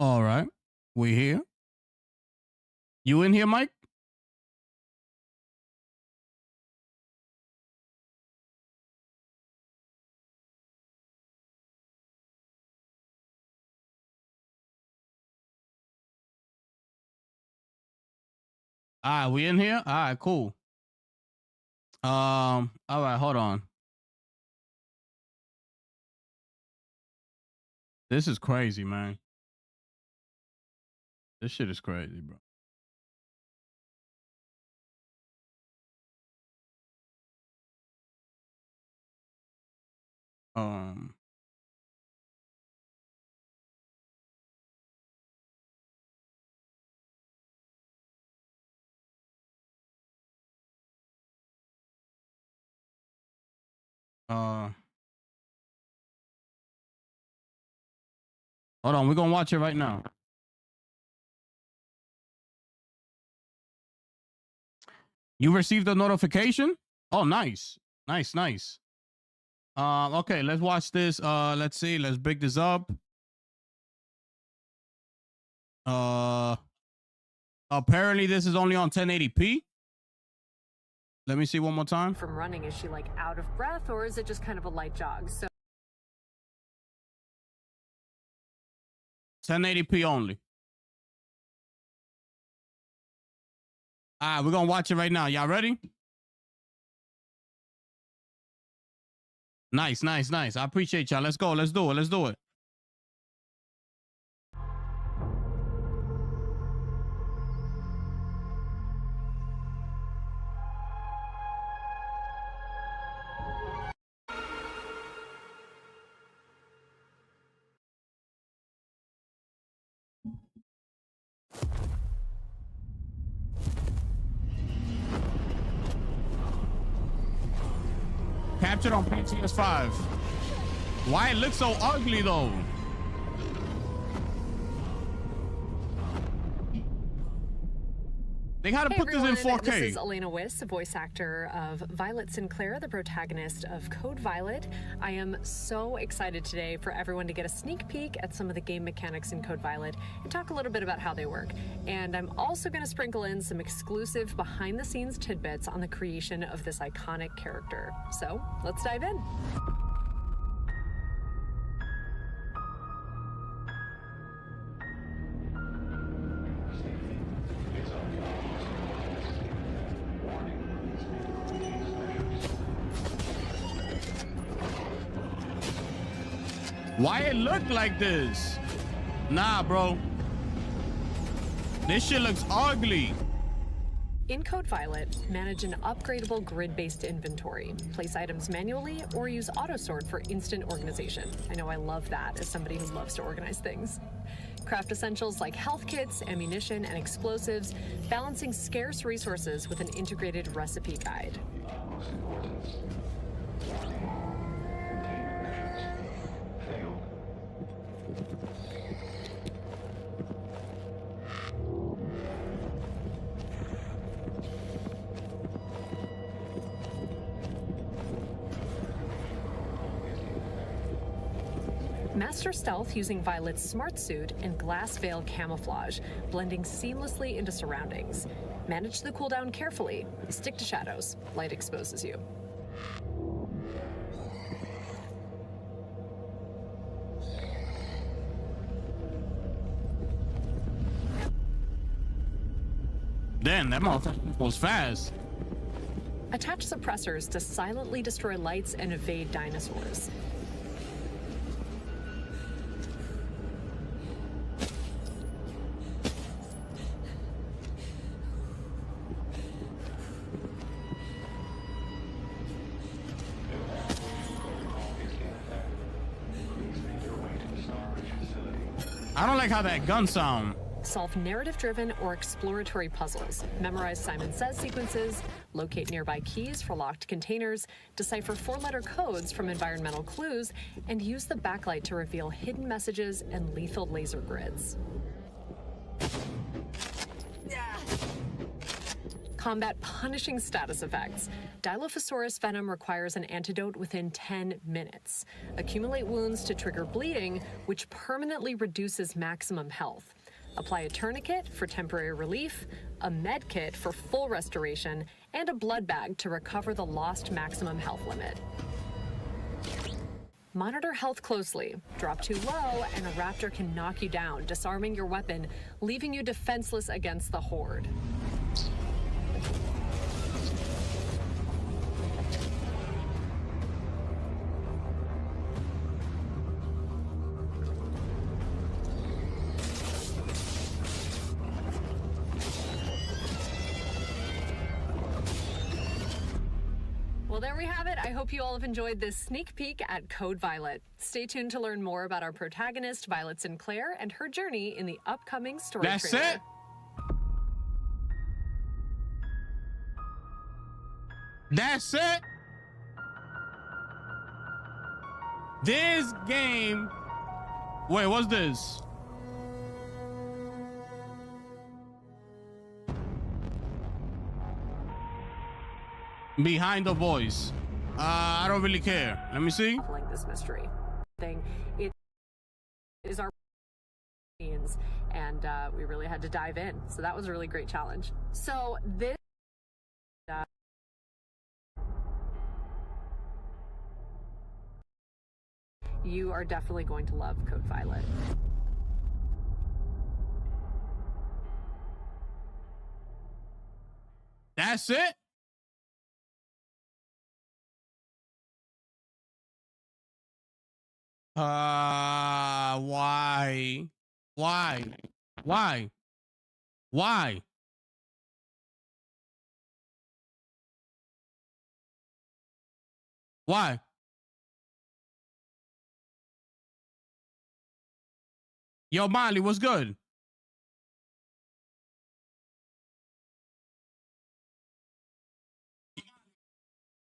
All right. We here. You in here, Mike? All right, we in here? All right, cool. All right, hold on. This is crazy, man. This shit is crazy, bro. Um, uh, hold on, we're gonna watch it right now. You received a notification? Oh, nice. Nice, nice. Okay, let's watch this. Let's see, let's break this up. Apparently this is only on 1080p. Let me see one more time. From running, is she like out of breath, or is it just kind of a light jog? So 1080p only. All right, we're gonna watch it right now. Y'all ready? Nice, nice, nice. I appreciate y'all. Let's go. Let's do it. Let's do it. Captured on PTS5. Why it looks so ugly though? They gotta hey put everyone, this in 4K. This is Elena Wiss, voice actor of Violet Sinclair, the protagonist of Code Violet. I am so excited today for everyone to get a sneak peek at some of the game mechanics in Code Violet and talk a little bit about how they work. And I'm also going to sprinkle in some exclusive behind-the-scenes tidbits on the creation of this iconic character. So let's dive in. Why it look like this? Nah, bro. This shit looks ugly. In Code Violet, manage an upgradable grid-based inventory. Place items manually or use autosort for instant organization. I know I love that as somebody who loves to organize things. Craft essentials like health kits, ammunition, and explosives, balancing scarce resources with an integrated recipe guide. Master stealth using Violet's smart suit and glass veil camouflage, blending seamlessly into surroundings. Manage the cooldown carefully. Stick to shadows. Light exposes you. Damn, that motherfucker was fast. Attach suppressors to silently destroy lights and evade dinosaurs. I don't like how that gun sound. Solve narrative-driven or exploratory puzzles. Memorize Simon Says sequences, locate nearby keys for locked containers, decipher 4-letter codes from environmental clues, and use the backlight to reveal hidden messages and lethal laser grids. combat punishing status effects. Dilophosaurus venom requires an antidote within 10 minutes. Accumulate wounds to trigger bleeding, which permanently reduces maximum health. Apply a tourniquet for temporary relief, a med kit for full restoration, and a blood bag to recover the lost maximum health limit. Monitor health closely. Drop too low, and a raptor can knock you down, disarming your weapon, leaving you defenseless against the horde. Well, there we have it. I hope you all have enjoyed this sneak peek at Code Violet. Stay tuned to learn more about our protagonist, Violet Sinclair, and her journey in the upcoming story That's trailer. it? That's it? This game... Wait, what's this? Behind the voice. I don't really care. Let me see. This mystery thing. It is our means, and we really had to dive in. So that was a really great challenge. So this. You are definitely going to love Code Violet. That's it? Why? Why? Why? Why? Why? Yo, Molly, what's good?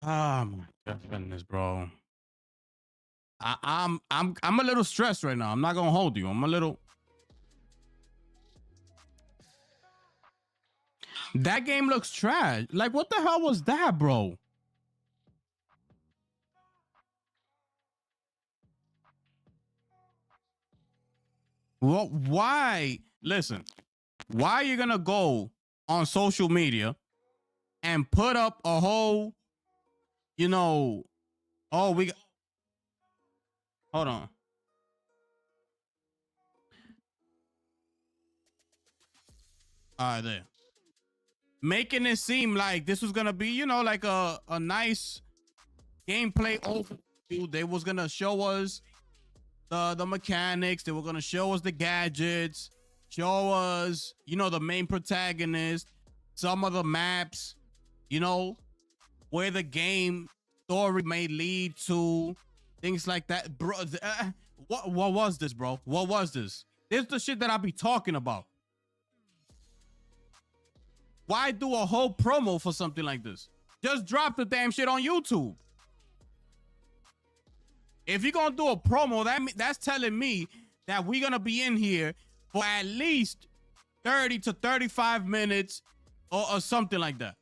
Oh my goodness, bro. I'm a little stressed right now. I'm not gonna hold you. I'm a little. That game looks trash. Like, what the hell was that, bro? What? Why? Listen, why are you gonna go on social media and put up a whole, you know, oh, we got. Hold on. All right, there. Making it seem like this was gonna be, you know, like a nice gameplay overview. They was gonna show us the mechanics. They were gonna show us the gadgets, show us, you know, the main protagonist, some of the maps, you know, where the game story may lead to. Things like that, bro. What was this, bro? What was this? This is the shit that I be talking about. Why do a whole promo for something like this? Just drop the damn shit on YouTube. If you're gonna do a promo, that's telling me that we're gonna be in here for at least 30 to 35 minutes or something like that.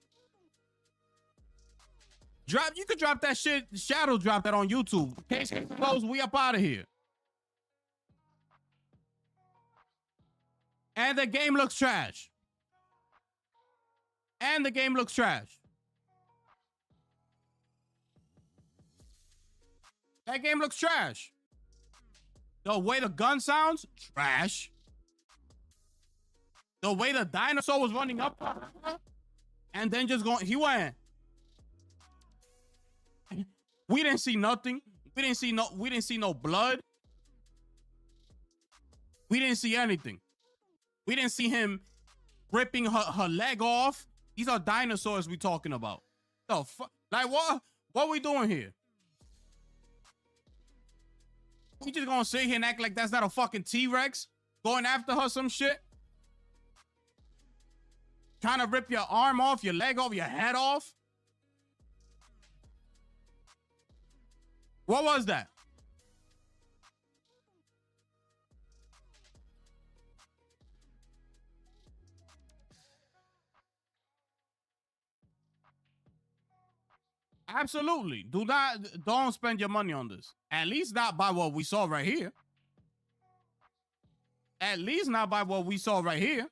You could drop that shit, shadow drop that on YouTube. Case closed, we up out of here. And the game looks trash. And the game looks trash. That game looks trash. The way the gun sounds, trash. The way the dinosaur was running up and then just going, he went. We didn't see nothing. We didn't see no blood. We didn't see anything. We didn't see him ripping her leg off. These are dinosaurs we talking about. The fuck? Like, what are we doing here? We just gonna sit here and act like that's not a fucking T-Rex going after her some shit? Trying to rip your arm off, your leg off, your head off? What was that? Absolutely. Don't spend your money on this. At least not by what we saw right here. At least not by what we saw right here.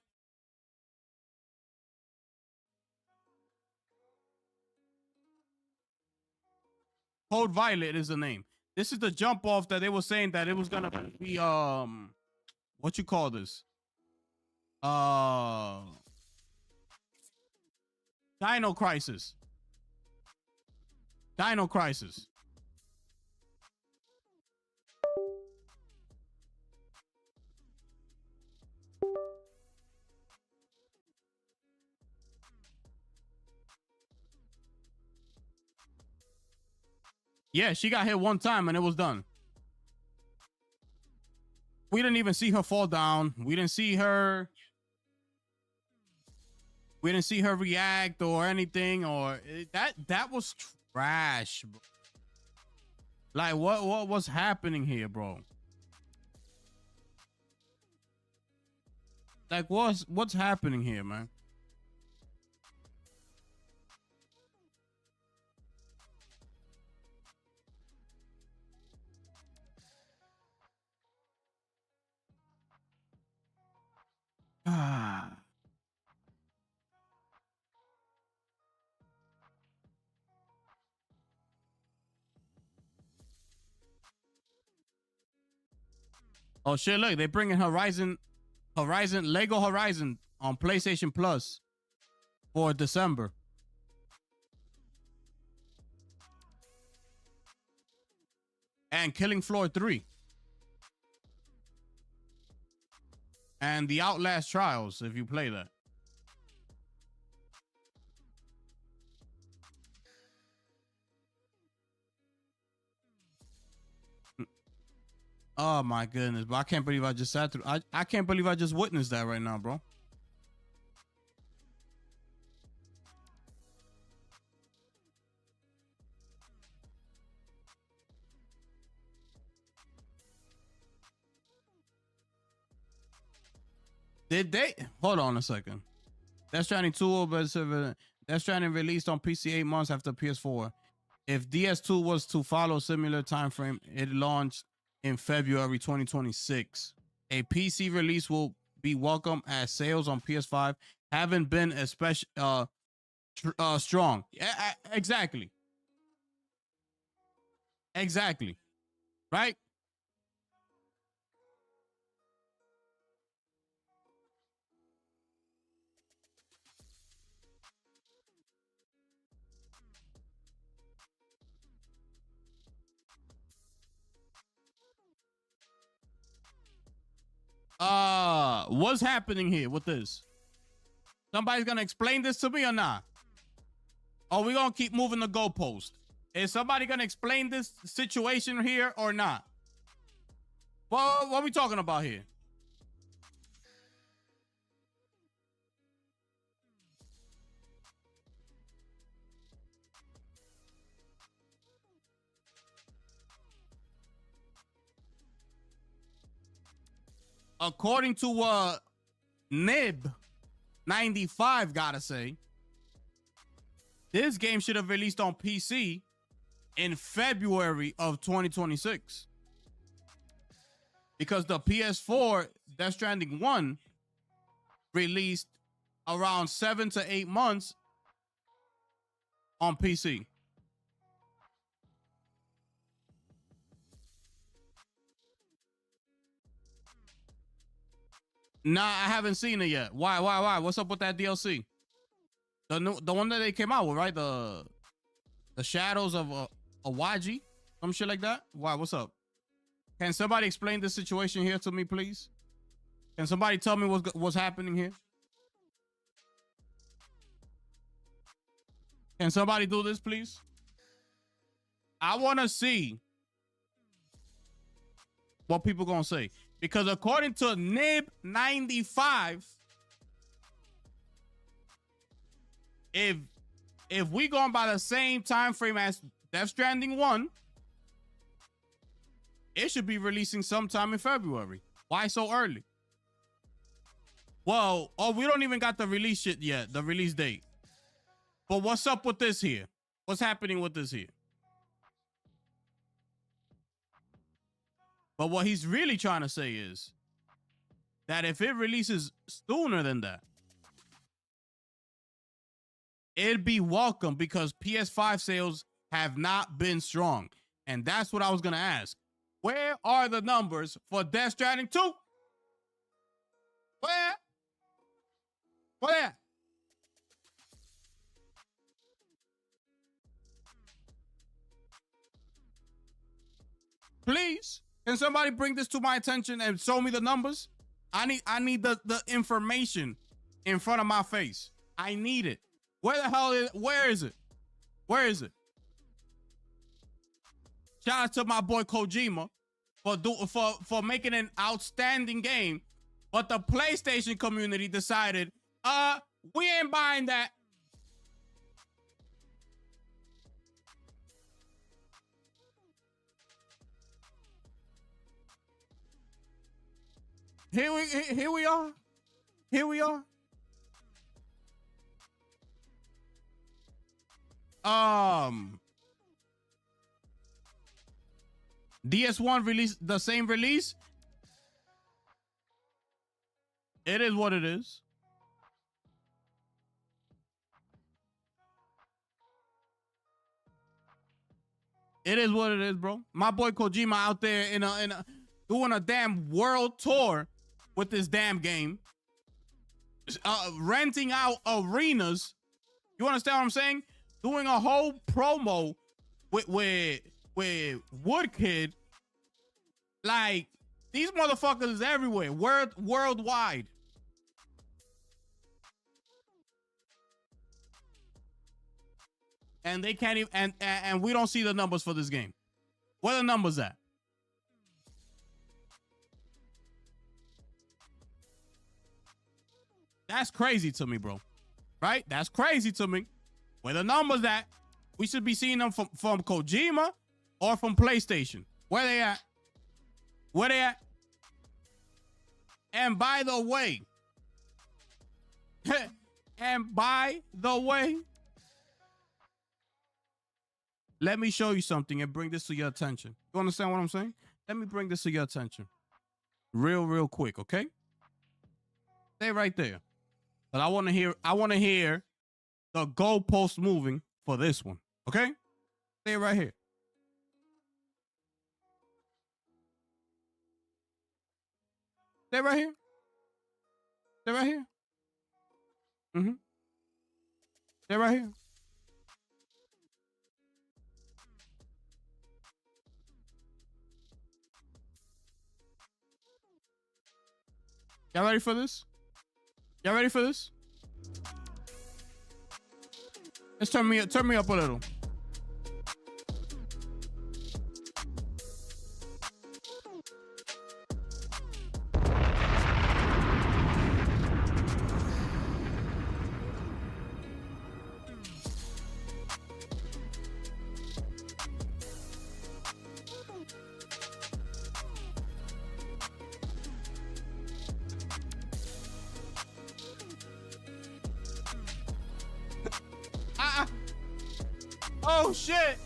Code Violet is the name. This is the jump off that they were saying that it was gonna be what you call this? Dino Crisis. Dino Crisis. Yeah, she got hit one time and it was done. We didn't even see her fall down. We didn't see her react or anything, or that was trash, bro. Like what was happening here, bro? Like what's happening here, man? Ah. Oh shit, look, they're bringing Lego Horizon on PlayStation Plus for December. And Killing Floor 3. And the Outlast Trials, if you play that. Oh my goodness, but I can't believe I just sat through. I can't believe I just witnessed that right now, bro. Did they hold on a second? Death Stranding 2 Death Stranding released on PC 8 months after PS4. If DS2 was to follow similar time frame, it launched in February 2026. A PC release will be welcome as sales on PS5 haven't been especially strong. Yeah, exactly. Exactly. Right? What's happening here with this? Somebody's gonna explain this to me or not? Or we gonna keep moving the goalpost? Is somebody gonna explain this situation here or not? Well, what are we talking about here? According to Nib 95, gotta say, this game should have released on PC in February of 2026. Because the PS4 Death Stranding 1 released around 7 to 8 months on PC. Nah, I haven't seen it yet. Why? What's up with that DLC? The one that they came out with, right? The Shadows of Awaji, some shit like that. Why? What's up? Can somebody explain the situation here to me, please? Can somebody tell me what's happening here? Can somebody do this, please? I want to see what people gonna say. Because according to Nib 95, if we going by the same time frame as Death Stranding 1, it should be releasing sometime in February. Why so early? Well, we don't even got the release shit yet, the release date. But what's up with this here? What's happening with this here? But what he's really trying to say is that if it releases sooner than that, it'd be welcome because PS5 sales have not been strong. And that's what I was going to ask. Where are the numbers for Death Stranding 2? Where? Where? Please, can somebody bring this to my attention and show me the numbers? I need the information in front of my face. I need it. Where the hell is, where is it? Where is it? Shout out to my boy Kojima for making an outstanding game, but the PlayStation community decided, we ain't buying that. Here we are. Here we are. DS1 release the same release. It is what it is. It is what it is, bro. My boy Kojima out there in a doing a damn world tour with this damn game, renting out arenas. You understand what I'm saying? Doing a whole promo with Woodkid. Like, these motherfuckers everywhere, worldwide. And they can't even, and we don't see the numbers for this game. Where are the numbers at? That's crazy to me, bro. Right? That's crazy to me. Where the numbers at? We should be seeing them from Kojima or from PlayStation. Where they at? Where they at? And by the way, let me show you something and bring this to your attention. You understand what I'm saying? Let me bring this to your attention. Real quick, okay? Stay right there. But I want to hear the goalpost moving for this one. Okay? Stay right here. Stay right here. Stay right here. Mm-hmm. Stay right here. Y'all ready for this? Y'all ready for this? Let's turn me up a little. Oh shit!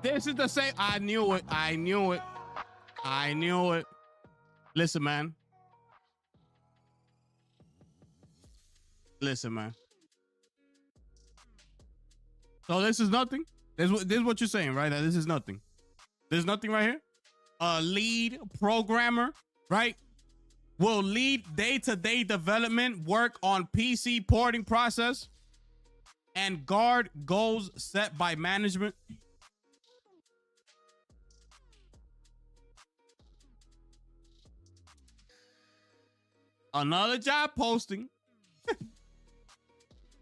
This is the same. I knew it. I knew it. I knew it. Listen, man. Listen, man. So this is nothing? This is what you're saying, right? That this is nothing. There's nothing right here? Lead programmer, right? Will lead day-to-day development work on PC porting process and guard goals set by management. Another job posting. All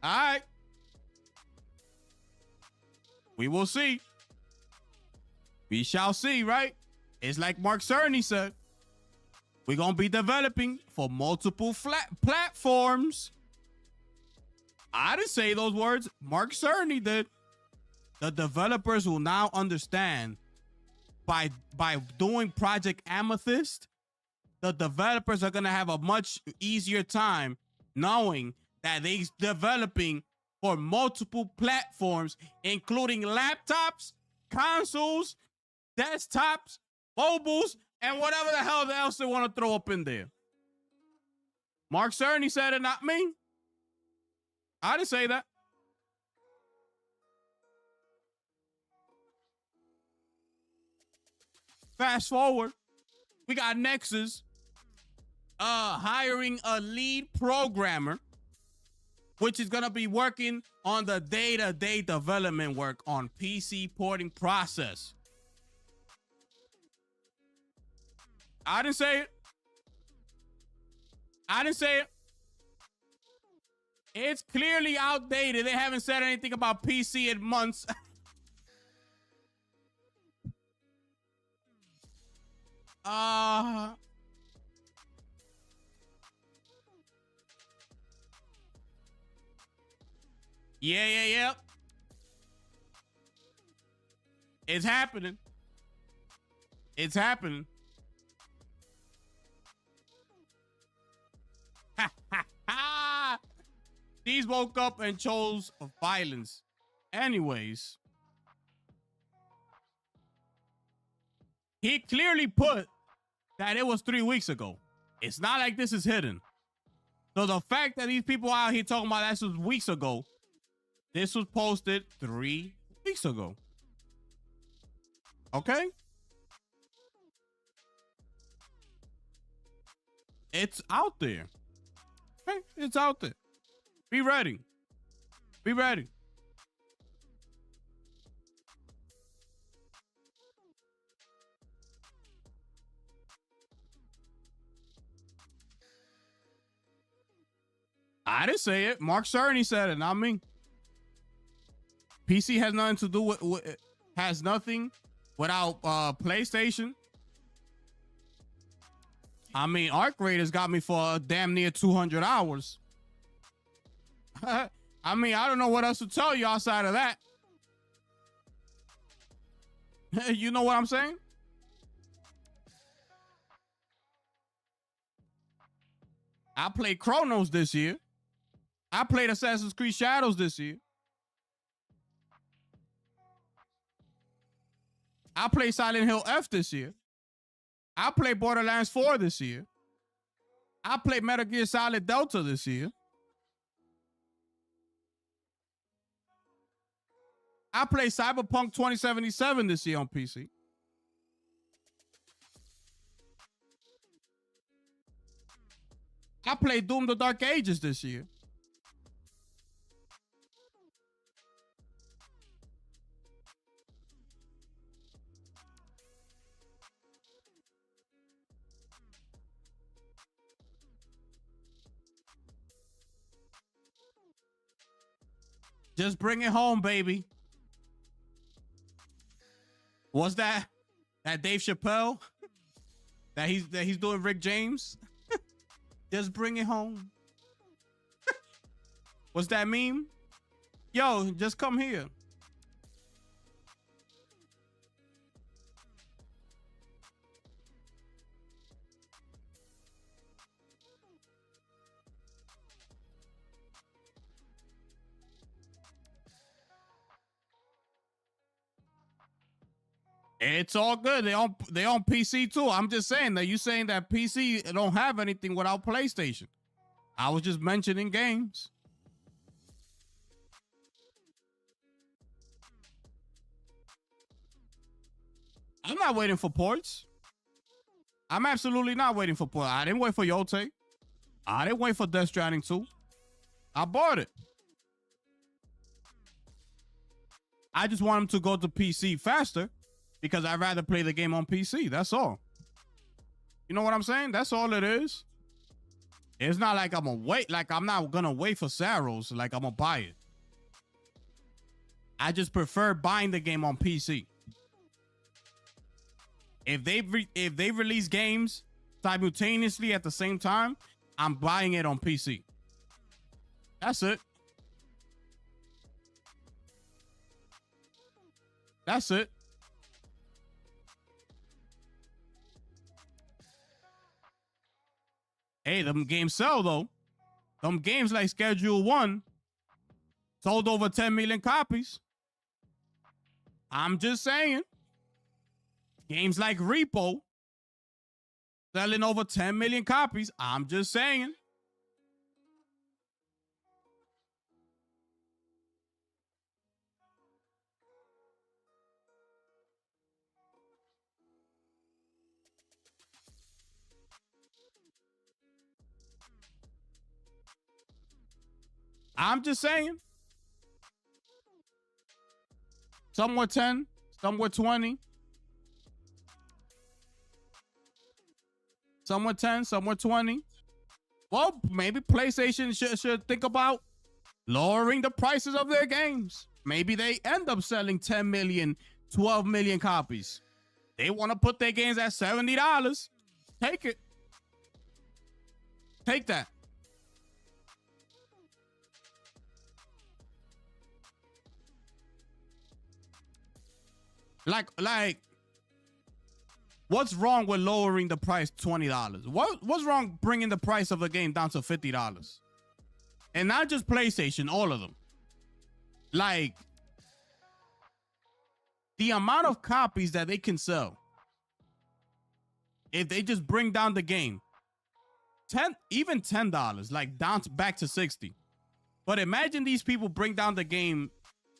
right. We will see. We shall see, right? It's like Mark Cerny said. We're going to be developing for multiple platforms. I didn't say those words. Mark Cerny did. The developers will now understand by doing Project Amethyst, the developers are gonna have a much easier time knowing that they're developing for multiple platforms, including laptops, consoles, desktops, mobiles, and whatever the hell else they want to throw up in there. Mark Cerny said it, not me. I didn't say that. Fast forward, we got Nexus hiring a lead programmer, which is gonna be working on the day-to-day development work on PC porting process. I didn't say it. I didn't say it. It's clearly outdated. They haven't said anything about PC in months. Yeah. It's happening. It's happening. These woke up and chose violence. Anyways, he clearly put that it was 3 weeks ago. It's not like this is hidden. So the fact that these people out here talking about that was weeks ago, this was posted 3 weeks ago. Okay? It's out there. Okay? It's out there. Be ready. Be ready. I didn't say it. Mark Cerny said it, not me. PC has nothing to do with has nothing without PlayStation. I mean, Arc Raiders got me for damn near 200 hours. I mean, I don't know what else to tell you outside of that. You know what I'm saying? I played Chronos this year. I played Assassin's Creed Shadows this year. I played Silent Hill F this year. I played Borderlands 4 this year. I played Metal Gear Solid Delta this year. I played Cyberpunk 2077 this year on PC. I played Doom the Dark Ages this year. Just bring it home, baby. What's that? That Dave Chappelle? that he's doing Rick James? Just bring it home. What's that meme? Yo, just come here. It's all good. They on PC too. I'm just saying that you saying that PC don't have anything without PlayStation. I was just mentioning games. I'm not waiting for ports. I'm absolutely not waiting for ports. I didn't wait for Yote. I didn't wait for Death Stranding 2. I bought it. I just want them to go to PC faster because I'd rather play the game on PC. That's all. You know what I'm saying? That's all it is. It's not like I'm gonna wait. Like I'm not gonna wait for Saros. Like I'm gonna buy it. I just prefer buying the game on PC. If they release games simultaneously at the same time, I'm buying it on PC. That's it. That's it. Hey, them games sell though. Them games like Schedule 1 sold over 10 million copies. I'm just saying. Games like Repo selling over 10 million copies. I'm just saying. I'm just saying. Some were 10, some were 20. Some were 10, some were 20. Well, maybe PlayStation should think about lowering the prices of their games. Maybe they end up selling 10 million, 12 million copies. They want to put their games at $70. Take it. Take that. Like, what's wrong with lowering the price $20? What's wrong bringing the price of a game down to $50? And not just PlayStation, all of them. Like, the amount of copies that they can sell, if they just bring down the game, even $10, like back to 60. But imagine these people bring down the game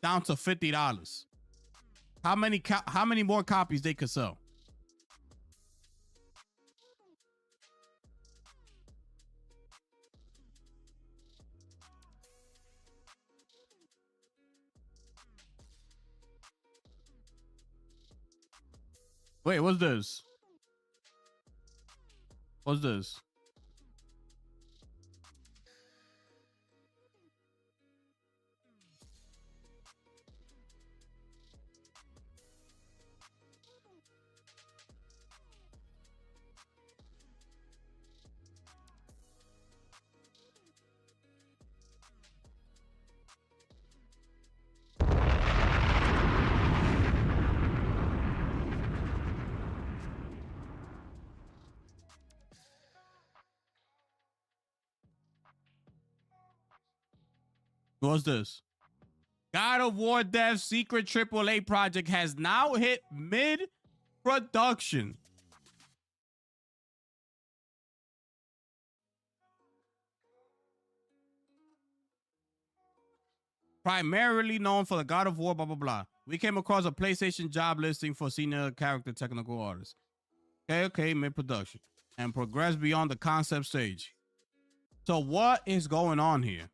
down to $50. How many more copies they could sell? Wait, what's this? What's this? What's this? God of War Dev's secret AAA project has now hit mid-production. Primarily known for the God of War, blah, blah, blah. We came across a PlayStation job listing for senior character technical artist. Okay, mid-production. And progress beyond the concept stage. So what is going on here?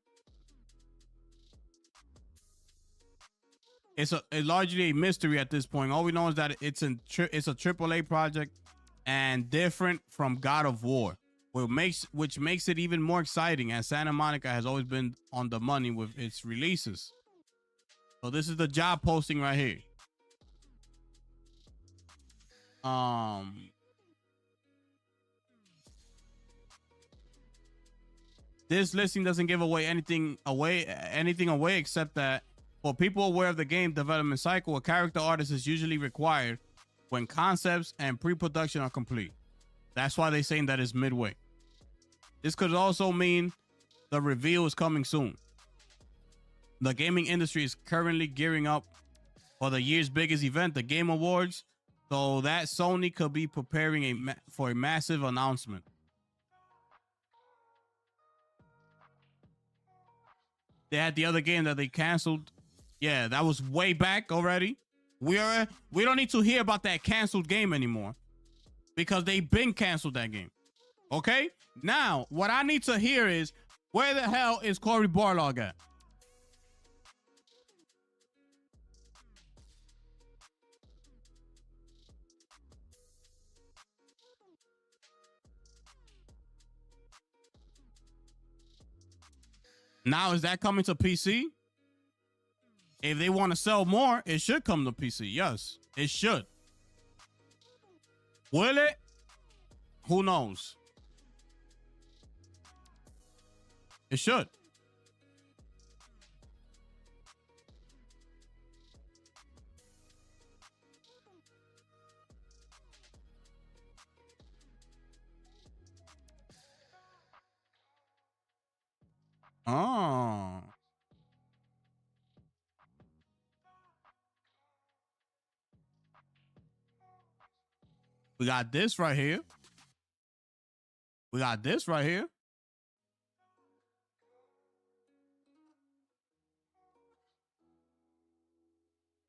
It's largely a mystery at this point. All we know is that it's a AAA project and different from God of War, which makes it even more exciting, as Santa Monica has always been on the money with its releases. So this is the job posting right here. This listing doesn't give anything away except that for people aware of the game development cycle, a character artist is usually required when concepts and pre-production are complete. That's why they're saying that it's midway. This could also mean the reveal is coming soon. The gaming industry is currently gearing up for the year's biggest event, the Game Awards, so that Sony could be preparing for a massive announcement. They had the other game that they canceled. Yeah, that was way back already. We don't need to hear about that canceled game anymore because they've been canceled that game. Okay? Now, what I need to hear is, where the hell is Cory Barlog at? Now, is that coming to PC? If they want to sell more, it should come to PC. Yes, it should. Will it? Who knows? It should. Oh. We got this right here. We got this right here.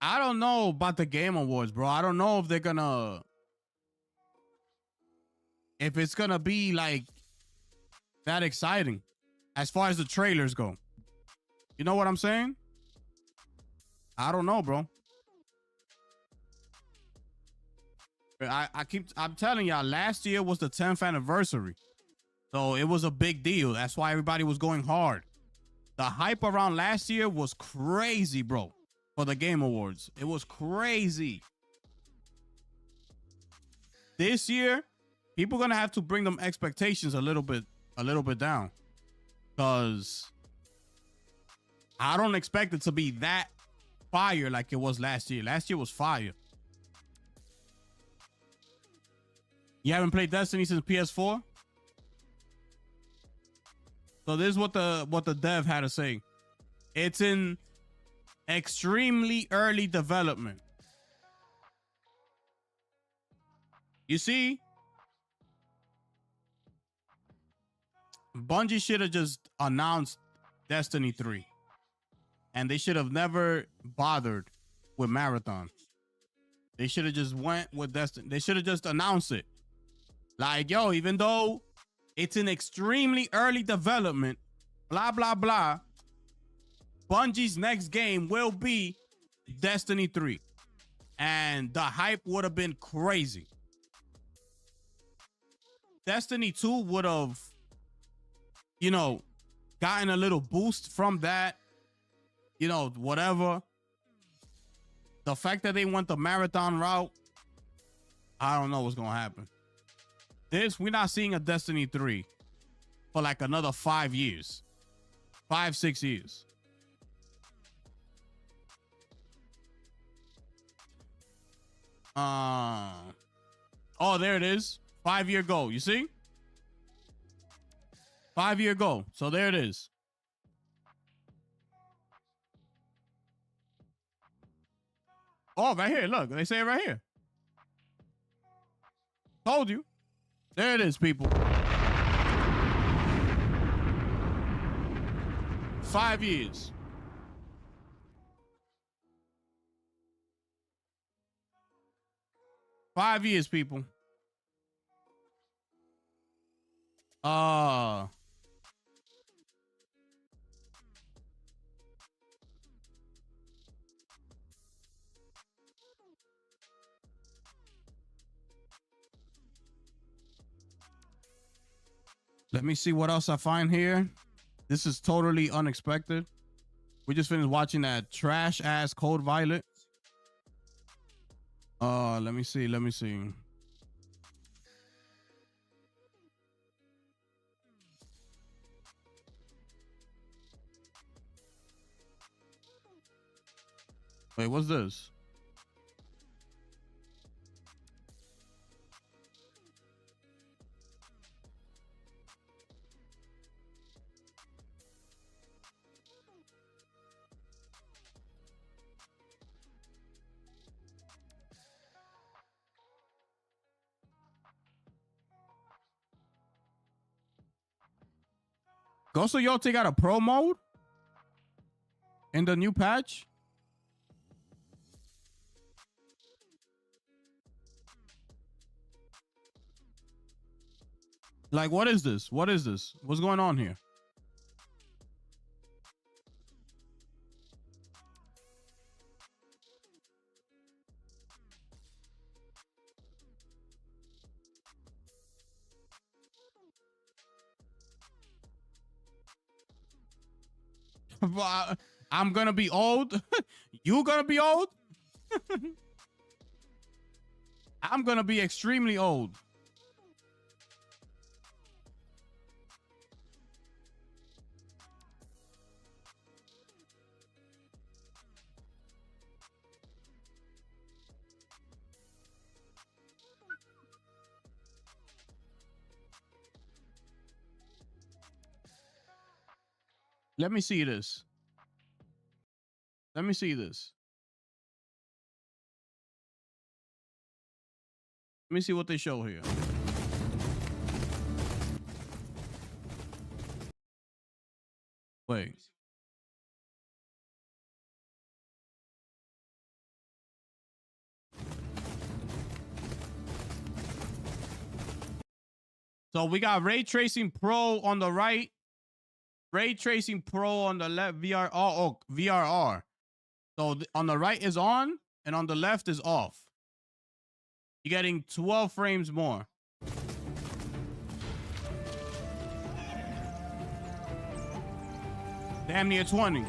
I don't know about the Game Awards, bro. I don't know if they're gonna, if it's gonna be like that exciting as far as the trailers go. You know what I'm saying? I don't know, bro. I'm telling y'all, last year was the 10th anniversary. So it was a big deal. That's why everybody was going hard. The hype around last year was crazy, bro, for the Game Awards. It was crazy. This year, people gonna have to bring them expectations a little bit down. Because I don't expect it to be that fire like it was last year. Last year was fire. You haven't played Destiny since PS4? So this is what the dev had to say. It's in extremely early development. You see, Bungie should have just announced Destiny 3. And they should have never bothered with Marathon. They should have just went with Destiny. They should have just announced it. Like, yo, even though it's in extremely early development, blah, blah, blah, Bungie's next game will be Destiny 3. And the hype would have been crazy. Destiny 2 would have, you know, gotten a little boost from that. You know, whatever. The fact that they went the Marathon route, I don't know what's going to happen. We're not seeing a Destiny 3 for like another 5 years. 5-6 years. Oh, there it is. 5-year goal. You see? 5-year goal. So there it is. Oh, right here. Look, they say it right here. Told you. There it is, people. 5 years. Five years, people. Let me see what else I find here. This is totally unexpected. We just finished watching that trash ass Code Violet. Let me see. Wait, what's this? Ghost of Yotei got a pro mode in the new patch? Like, what is this? What is this? What's going on here? I'm gonna be old. You gonna be old? I'm gonna be extremely old. Let me see this. Let me see this. Let me see what they show here. Wait. So we got Ray Tracing Pro on the right, Ray Tracing Pro on the left, VRR. So on the right is on and on the left is off. You're getting 12 frames more. Damn near 20.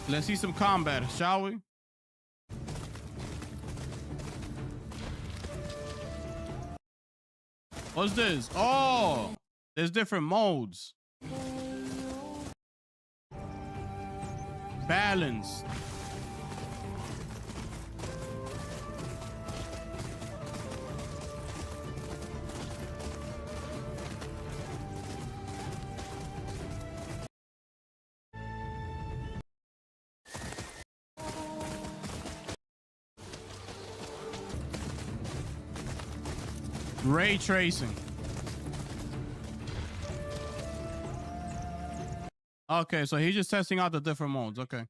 Let's see some combat, shall we? What's this? Oh, there's different modes. Balance. Ray tracing. Okay, so he's just testing out the different modes. Okay.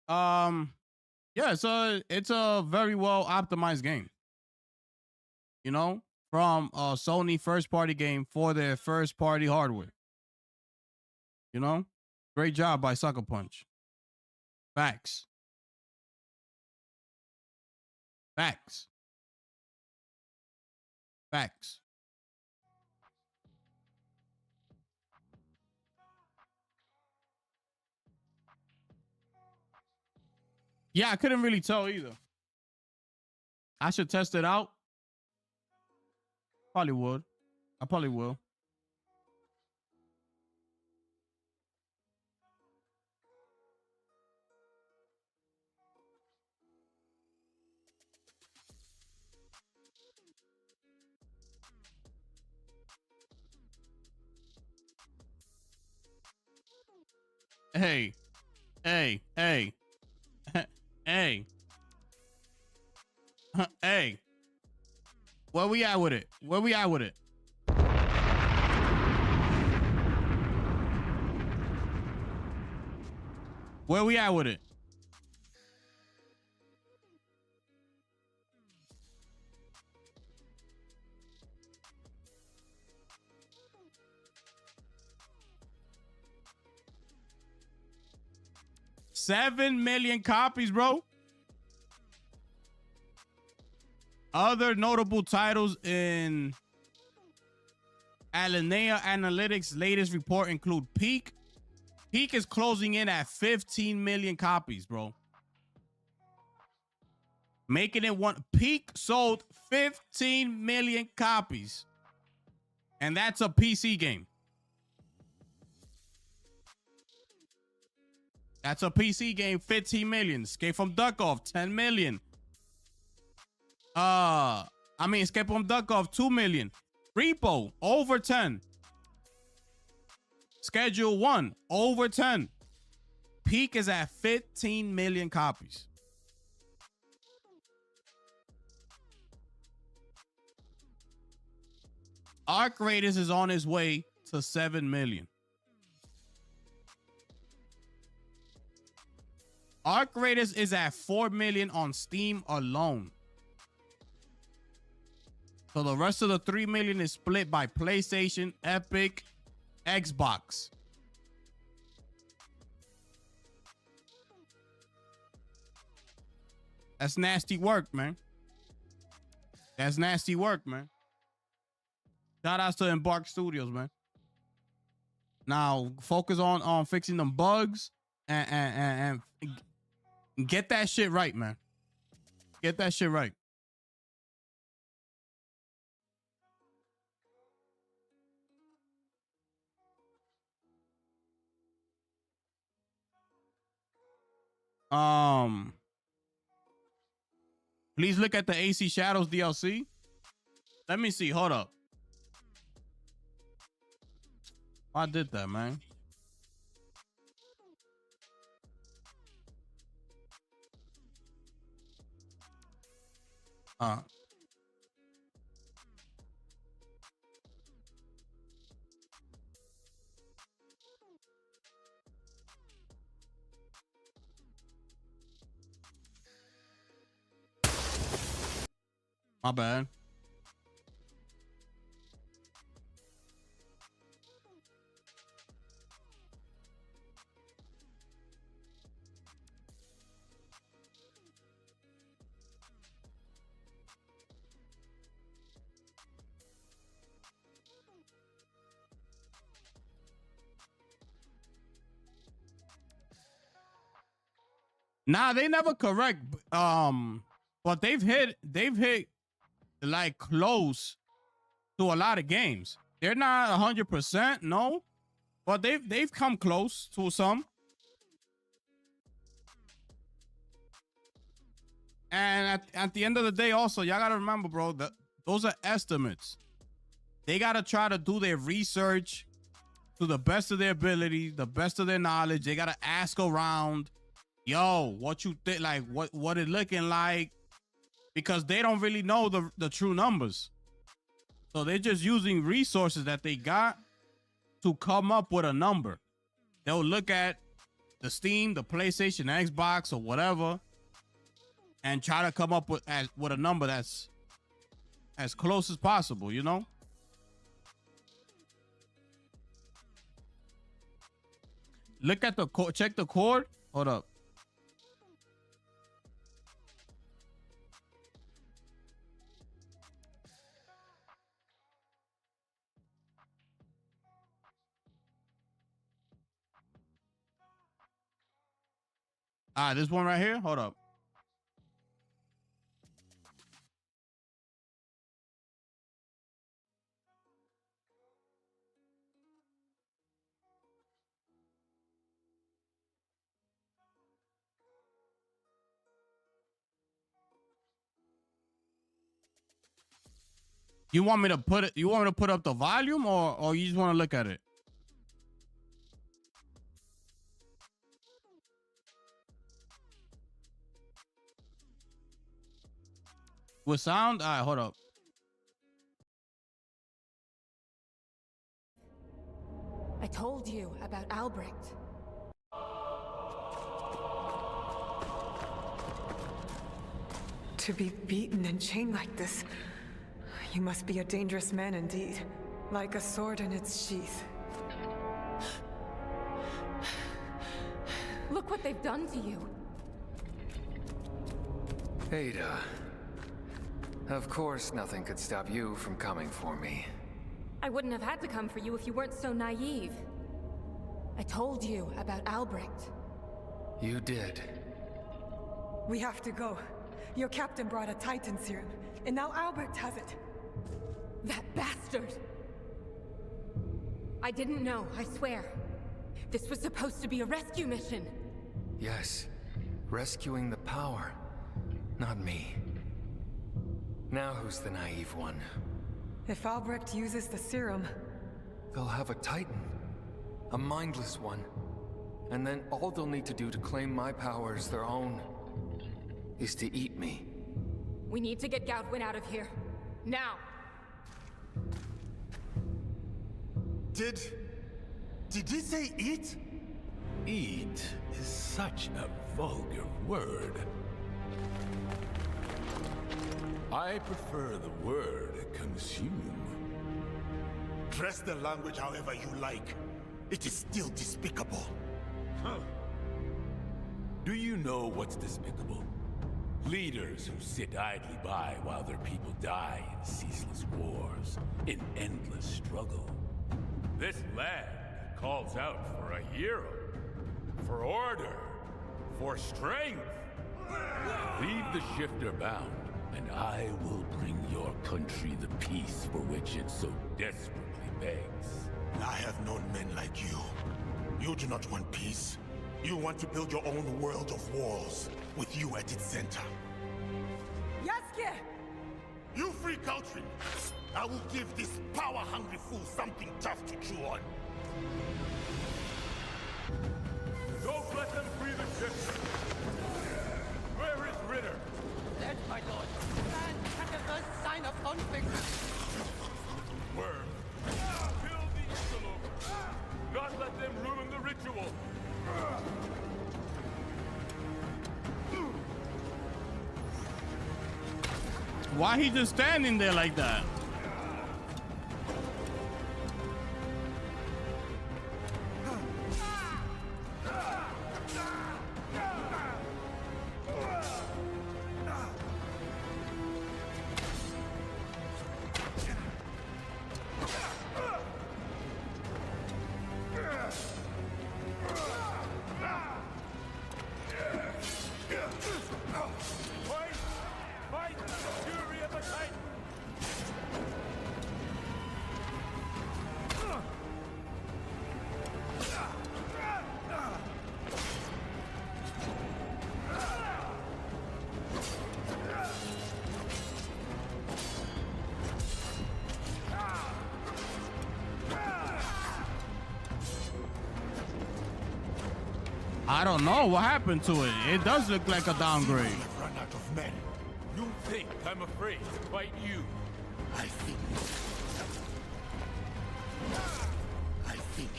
Yeah, so it's a very well optimized game. You know, from a Sony first party game for their first party hardware. You know, great job by Sucker Punch. Facts. Facts. Facts. Yeah, I couldn't really tell either. I should test it out. Probably would. I probably will. Hey, hey, hey, hey, hey. Where we at with it? Where we at with it? Where we at with it? $7 million copies, bro. Other notable titles in Alinea Analytics' latest report include Peak. Peak is closing in at 15 million copies, bro. Making it one. Peak sold 15 million copies. And that's a PC game. That's a PC game, 15 million. Escape from Duck-Off, 10 million. Escape from Duck-Off, 2 million. Repo, over 10. Schedule 1, over 10. Peak is at 15 million copies. Arc Raiders is on his way to 7 million. Arc Raiders is at 4 million on Steam alone. So the rest of the 3 million is split by PlayStation, Epic, Xbox. That's nasty work, man. That's nasty work, man. Shout outs to Embark Studios, man. Now focus on fixing them bugs and get that shit right, man. Get that shit right. Please look at the AC Shadows DLC. Let me see. Hold up. I did that, man. My bad. Nah, they never correct. But they've hit like close to a lot of games. They're not 100%, no, but they've come close to some. And at the end of the day, also, y'all gotta remember, bro, that those are estimates. They gotta try to do their research to the best of their ability, the best of their knowledge. They gotta ask around, yo, what you think, like what it looking like, because they don't really know the true numbers. So they're just using resources that they got to come up with a number. They'll look at the Steam, the PlayStation, Xbox, or whatever, and try to come up with a number that's as close as possible, you know? Look at the code, check the chord. Hold up. This one right here. Hold up. You want me to put it? You want me to put up the volume, or you just want to look at it? With sound? All right, hold up. I told you about Albrecht. To be beaten and chained like this, you must be a dangerous man indeed. Like a sword in its sheath. Look what they've done to you. Ada. Of course nothing could stop you from coming for me. I wouldn't have had to come for you if you weren't so naive. I told you about Albrecht. You did. We have to go. Your captain brought a Titan serum, and now Albrecht has it. That bastard! I didn't know, I swear. This was supposed to be a rescue mission. Yes. Rescuing the power. Not me. Now who's the naive one? If Albrecht uses the serum... They'll have a Titan. A mindless one. And then all they'll need to do to claim my power as their own is to eat me. We need to get Gaudwin out of here. Now! Did he say eat? Eat is such a vulgar word. I prefer the word consume. Dress the language however you like. It is still despicable. Huh. Do you know what's despicable? Leaders who sit idly by while their people die in ceaseless wars, in endless struggle. This land calls out for a hero, for order, for strength. Leave the shifter bound, and I will bring your country the peace for which it so desperately begs. I have known men like you. You do not want peace. You want to build your own world of walls, with you at its center. Yasuke! You free Caltrin! I will give this power-hungry fool something tough to chew on. Don't let them free the shifter! Where is Ritter? Dead, my lord. Man had the first sign of conflict. Worm! Kill the interloper! Not let them ruin the ritual! Why he just standing there like that? Fight the fury of the Titan! I don't know what happened to it. It does look like a downgrade. I've run out of men. You think I'm afraid to fight you? I think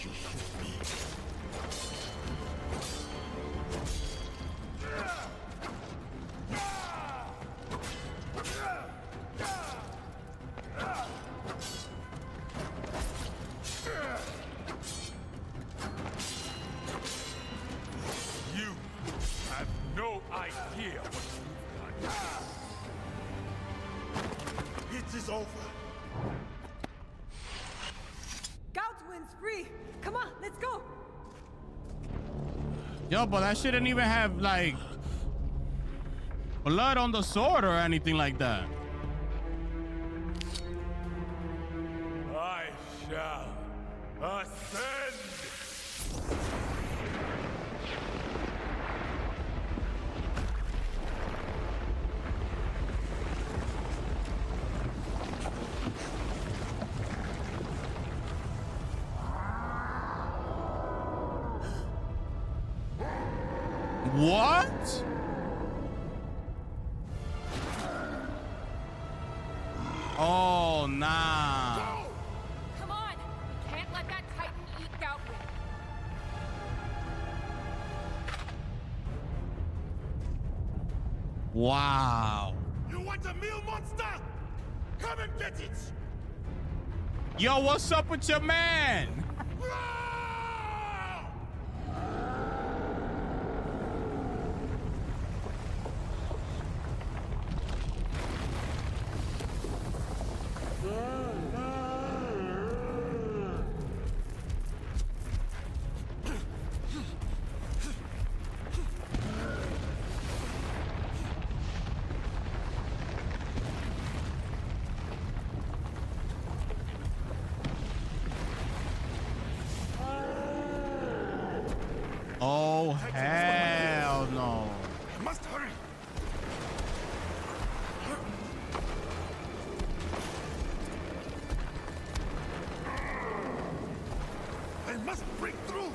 you should be. You have no idea what you've done. It is over. Goutwin's free! Come on, let's go! Yo, but that shit didn't even have like blood on the sword or anything like that. I shall ascend! What? Oh, nah. Come on! We can't let that Titan eat Goutwin. Wow. You want a meal monster? Come and get it! Yo, what's up with your man? Oh, hell no. I must hurry. I must break through.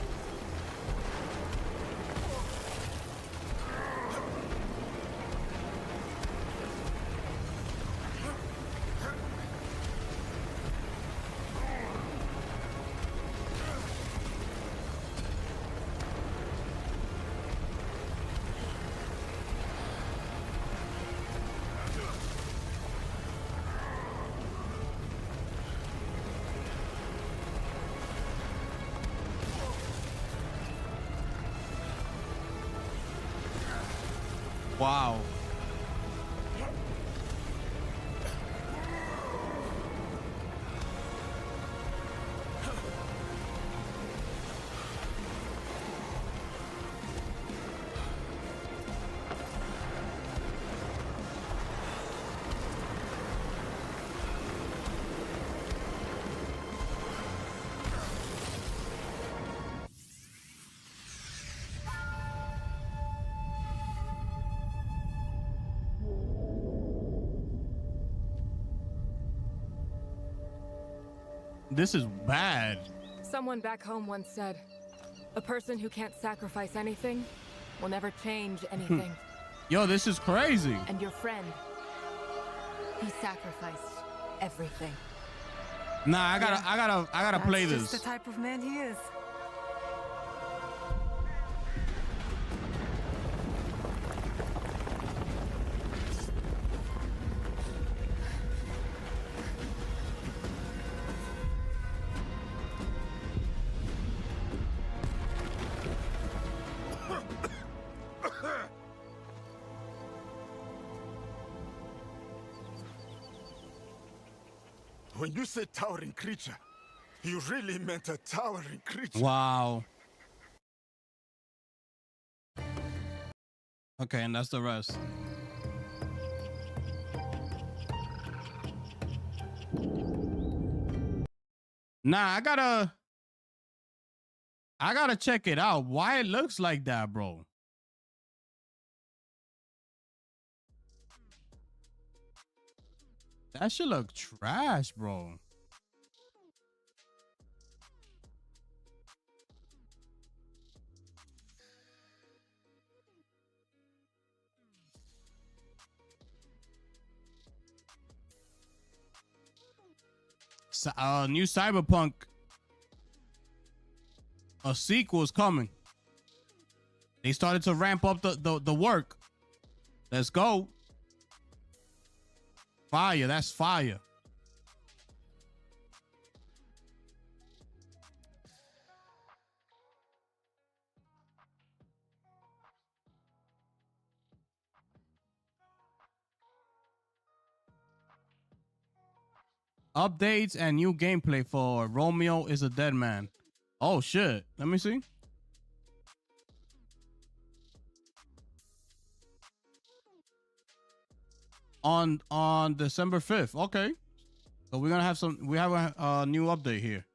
Wow. This is bad. Someone back home once said, a person who can't sacrifice anything will never change anything. Yo, this is crazy. And your friend, he sacrificed everything. Nah, I gotta play That's this. just the type of man he is. When you said towering creature, you really meant a towering creature. Wow. Okay, and that's the rest. Nah, I gotta check it out. Why it looks like that, bro? That should look trash, bro. New Cyberpunk, a sequel is coming. They started to ramp up the work. Let's go. Fire, that's fire. Updates and new gameplay for Romeo is a Dead Man. Oh shit. Let me see. On December 5th. Okay. So we're gonna have we have a new update here.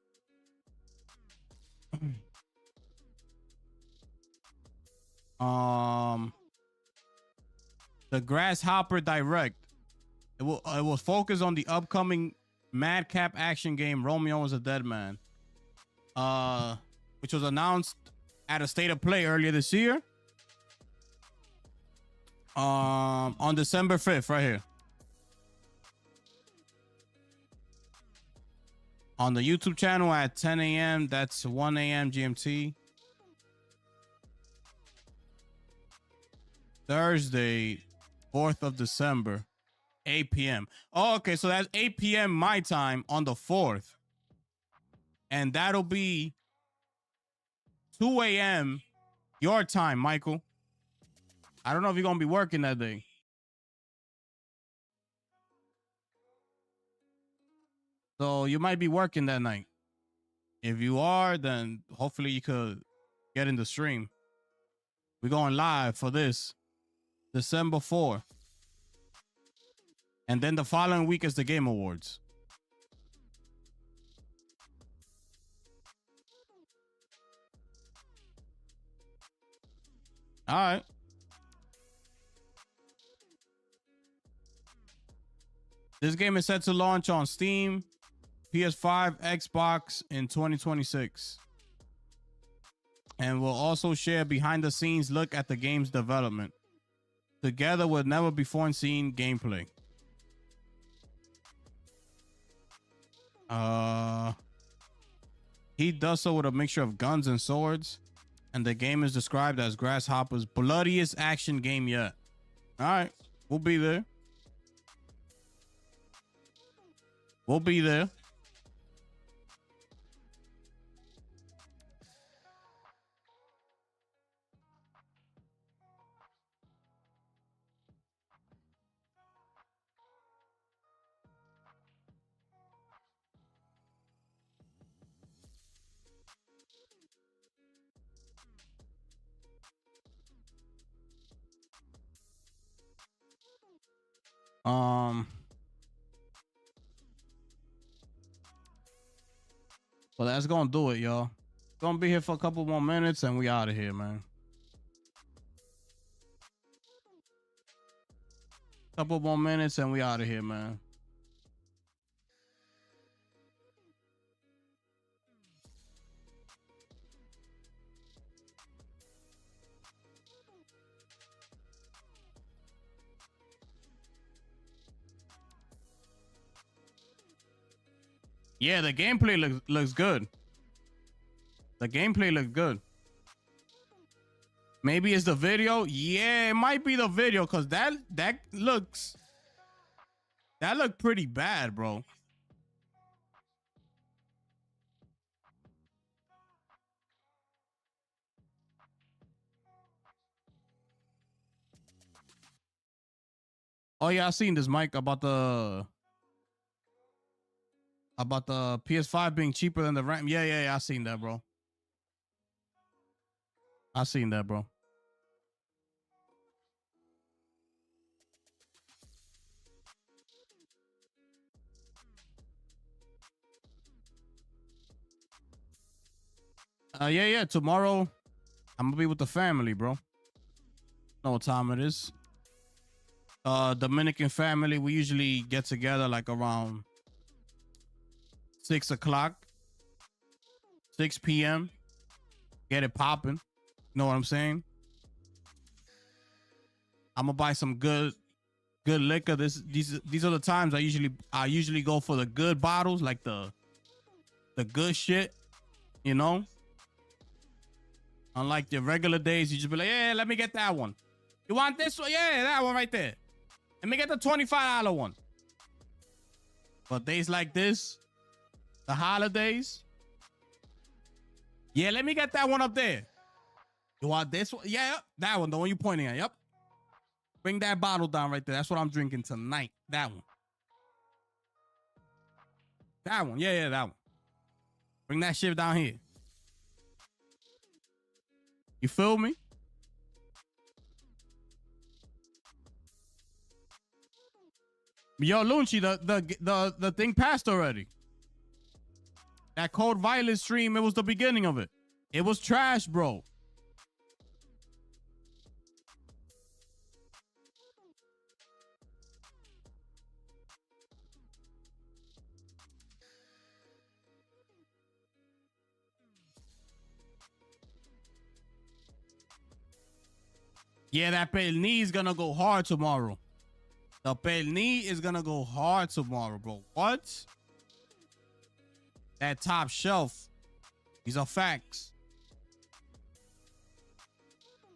The Grasshopper Direct. It will focus on the upcoming madcap action game Romeo is a Dead Man, which was announced at a State of Play earlier this year. On December 5th, right here. On the YouTube channel at 10 a.m. That's 1 a.m. GMT. Thursday, 4th of December, 8 p.m. Oh, okay, so that's 8 p.m. my time on the 4th. And that'll be 2 a.m. your time, Michael. I don't know if you're going to be working that day. So you might be working that night. If you are, then hopefully you could get in the stream. We're going live for this December 4th. And then the following week is the Game Awards. All right. This game is set to launch on Steam, PS5, Xbox in 2026. And will also share behind the scenes look at the game's development, together with never before seen gameplay. He does so with a mixture of guns and swords, and the game is described as Grasshopper's bloodiest action game yet. All right, we'll be there. We'll be there. Well, that's gonna do it, y'all. Gonna be here for a couple more minutes and we out of here, man. Couple more minutes and we out of here, man. Yeah, the gameplay looks good. The gameplay looks good. Maybe it's the video. Yeah, it might be the video because that looked pretty bad, bro. Oh yeah, I seen this, Mike, about the PS5 being cheaper than the RAM. Yeah, I seen that, bro. I seen that, bro. Yeah. Tomorrow, I'm gonna be with the family, bro. Know what time it is? Dominican family. We usually get together like around 6 o'clock, 6 p.m. Get it popping. Know what I'm saying? I'm gonna buy some good liquor. These are the times I usually go for the good bottles, like the good shit, you know. Unlike the regular days, you just be like, yeah, let me get that one. You want this one? Yeah, that one right there. Let me get the $25 one. But days like this, the holidays, yeah, let me get that one up there. You want this one? Yeah, that one, the one you're pointing at. Yep. Bring that bottle down right there. That's what I'm drinking tonight. That one. That one. Yeah, that one. Bring that shit down here. You feel me? Yo, Lunchi, the thing passed already. That Code Violet stream, it was the beginning of it. It was trash, bro. Yeah, that Pelni is gonna go hard tomorrow. The Pelni is gonna go hard tomorrow, bro. What? That top shelf. These are facts.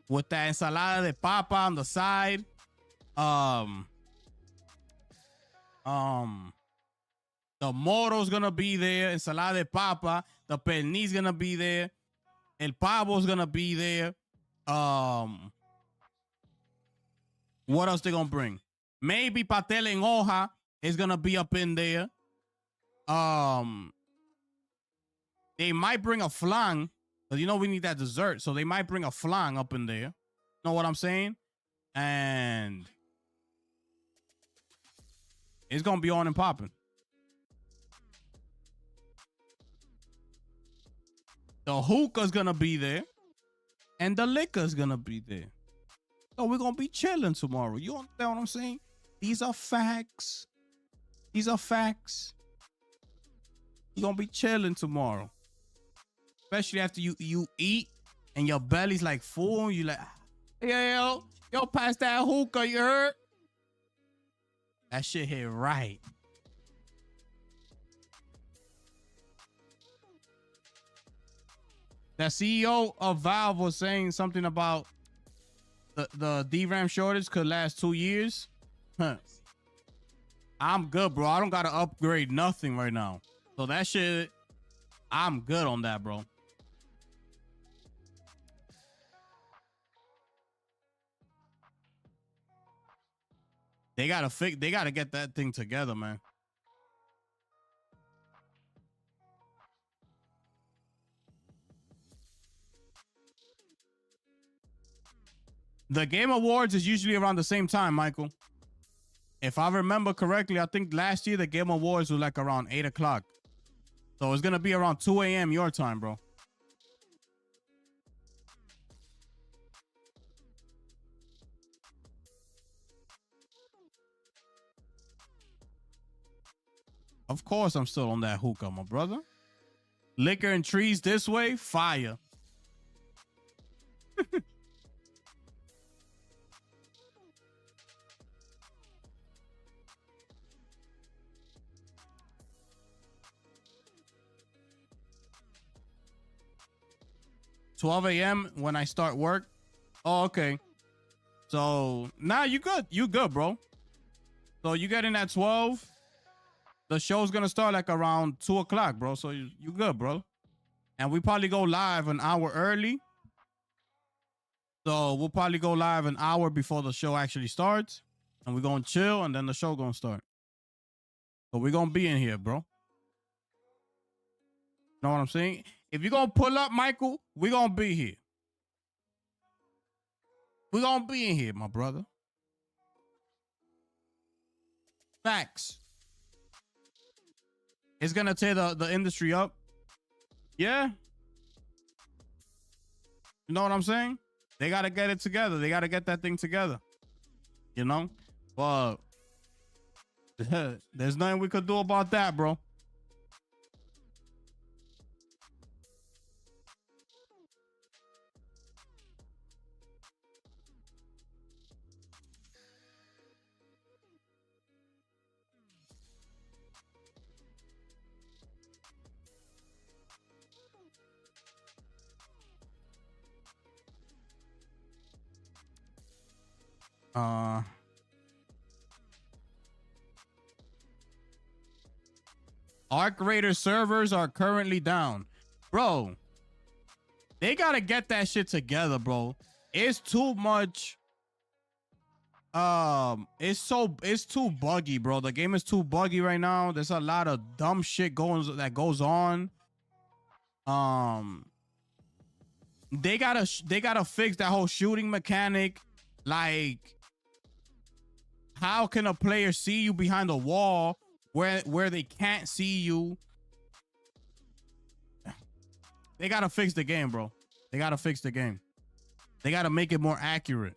With that ensalada de papa on the side. The moro's gonna be there. Ensalada de papa. The Pelni's gonna be there. El pavo's gonna be there. What else they gonna bring? Maybe pastel en hoja is gonna be up in there. They might bring a flan, because you know we need that dessert. So they might bring a flan up in there. Know what I'm saying? And it's gonna be on and popping. The hookah's gonna be there. And the liquor's gonna be there. So we're gonna be chilling tomorrow. You understand what I'm saying? These are facts. These are facts. You're gonna be chilling tomorrow. Especially after you eat and your belly's like full. You like, yo, pass that hookah, you heard? That shit hit right. That CEO of Valve was saying something about the DRAM shortage could last 2 years. Huh. I'm good, bro. I don't gotta upgrade nothing right now. So that shit, I'm good on that, bro. They gotta get that thing together, man. The Game Awards is usually around the same time, Michael. If I remember correctly, I think last year the Game Awards were like around 8 o'clock. So it's gonna be around 2 a.m. your time, bro. Of course I'm still on that hookah, my brother. Liquor and trees this way, fire. 12 a.m. when I start work. Oh, okay. So now you good. You good, bro. So you get in at 12. The show's gonna start like around 2 o'clock, bro. So you good, bro. And we probably go live an hour early. So we'll probably go live an hour before the show actually starts. And we're gonna chill and then the show gonna start. So we're gonna be in here, bro. Know what I'm saying? If you're gonna pull up, Michael, we're gonna be here. We're gonna be in here, my brother. Facts. It's gonna tear the industry up. Yeah. You know what I'm saying? They gotta get it together. They gotta get that thing together. You know? But there's nothing we could do about that, bro. Arc Raider servers are currently down. Bro, they gotta get that shit together, bro. It's too much. It's too buggy, bro. The game is too buggy right now. There's a lot of dumb shit that goes on. They gotta fix that whole shooting mechanic. Like, how can a player see you behind a wall where they can't see you? They gotta fix the game, bro. They gotta fix the game. They gotta make it more accurate.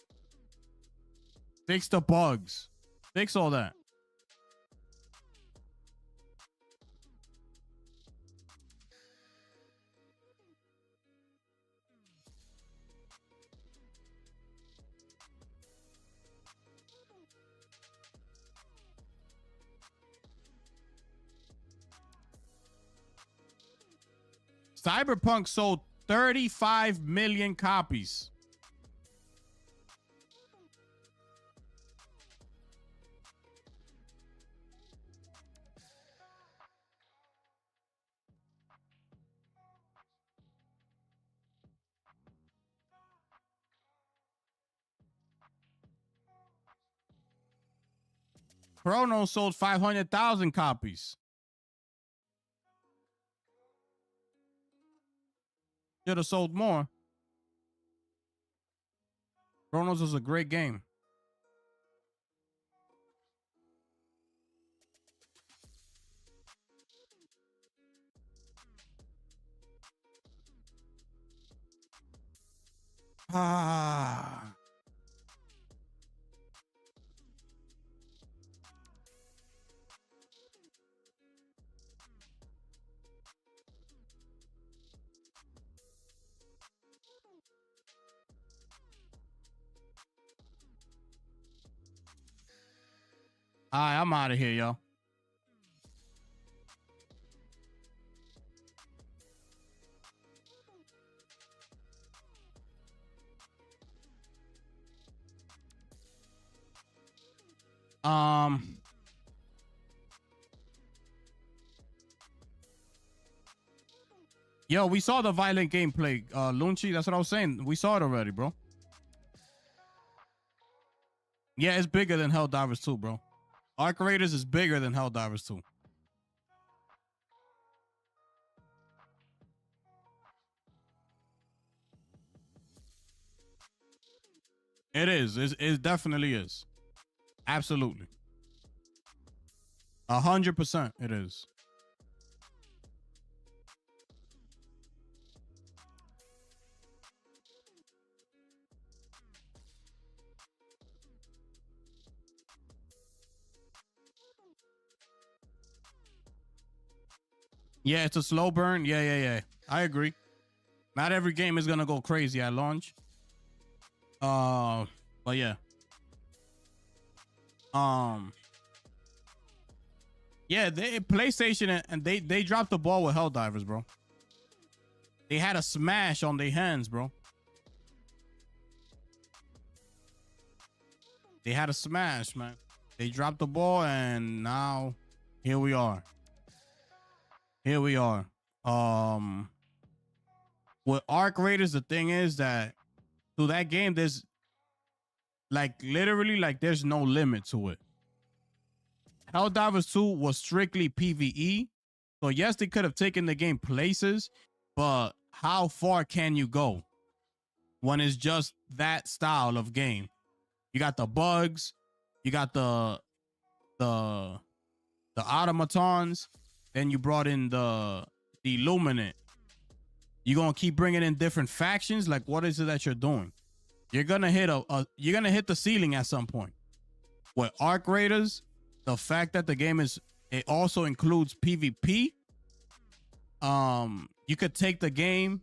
Fix the bugs. Fix all that. Cyberpunk sold 35 million copies. Chrono sold 500,000 copies. Should have sold more. Chronos is a great game. Ah. All right, I'm out of here, yo. Yo, we saw the violent gameplay, Lunchi. That's what I was saying. We saw it already, bro. Yeah, it's bigger than Helldivers 2, bro. Arc Raiders is bigger than Helldivers 2. It is. It definitely is. Absolutely. 100% it is. Yeah, it's a slow burn. Yeah. I agree. Not every game is gonna go crazy at launch. But yeah. Yeah, PlayStation and they dropped the ball with Helldivers, bro. They had a smash on their hands, bro. They had a smash, man. They dropped the ball, and now here we are. Here we are. With Arc Raiders, the thing is that through that game, there's like literally like there's no limit to it. Helldivers 2 was strictly PvE. So yes, they could have taken the game places, but how far can you go when it's just that style of game? You got the bugs, you got the automatons, then you brought in the Illuminate. You're gonna keep bringing in different factions. Like, what is it that you're doing? You're gonna hit you're gonna hit the ceiling at some point. With Arc Raiders, the fact that the game it also includes PvP. You could take the game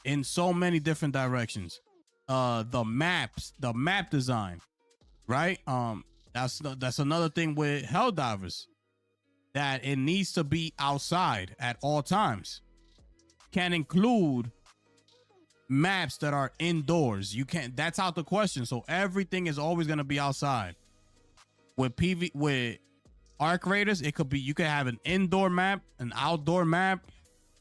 in so many different directions. The maps, the map design, right? That's another thing with Helldivers, that it needs to be outside at all times. Can include maps that are indoors. You can't, that's out the question. So everything is always going to be outside. With Arc Raiders, it could be, you could have an indoor map, an outdoor map.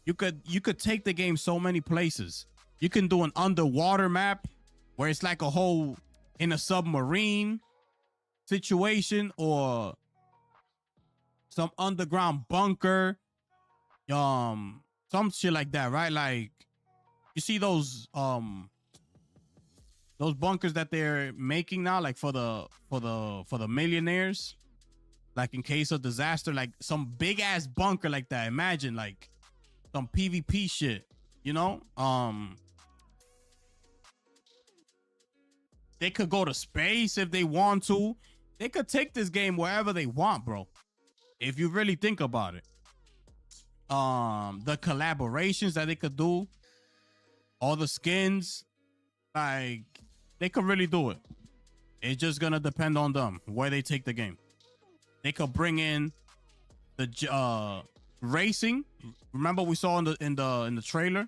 You could take the game so many places. You can do an underwater map where it's like a whole in a submarine situation, or some underground bunker, some shit like that, right? Like, you see those bunkers that they're making now, like for the millionaires, like in case of disaster, like some big ass bunker like that. Imagine like some PvP shit, you know? They could go to space if they want to. They could take this game wherever they want, bro. If you really think about it. The collaborations that they could do, all the skins, like, they could really do it. It's just gonna depend on them where they take the game. They could bring in the racing. Remember we saw in the trailer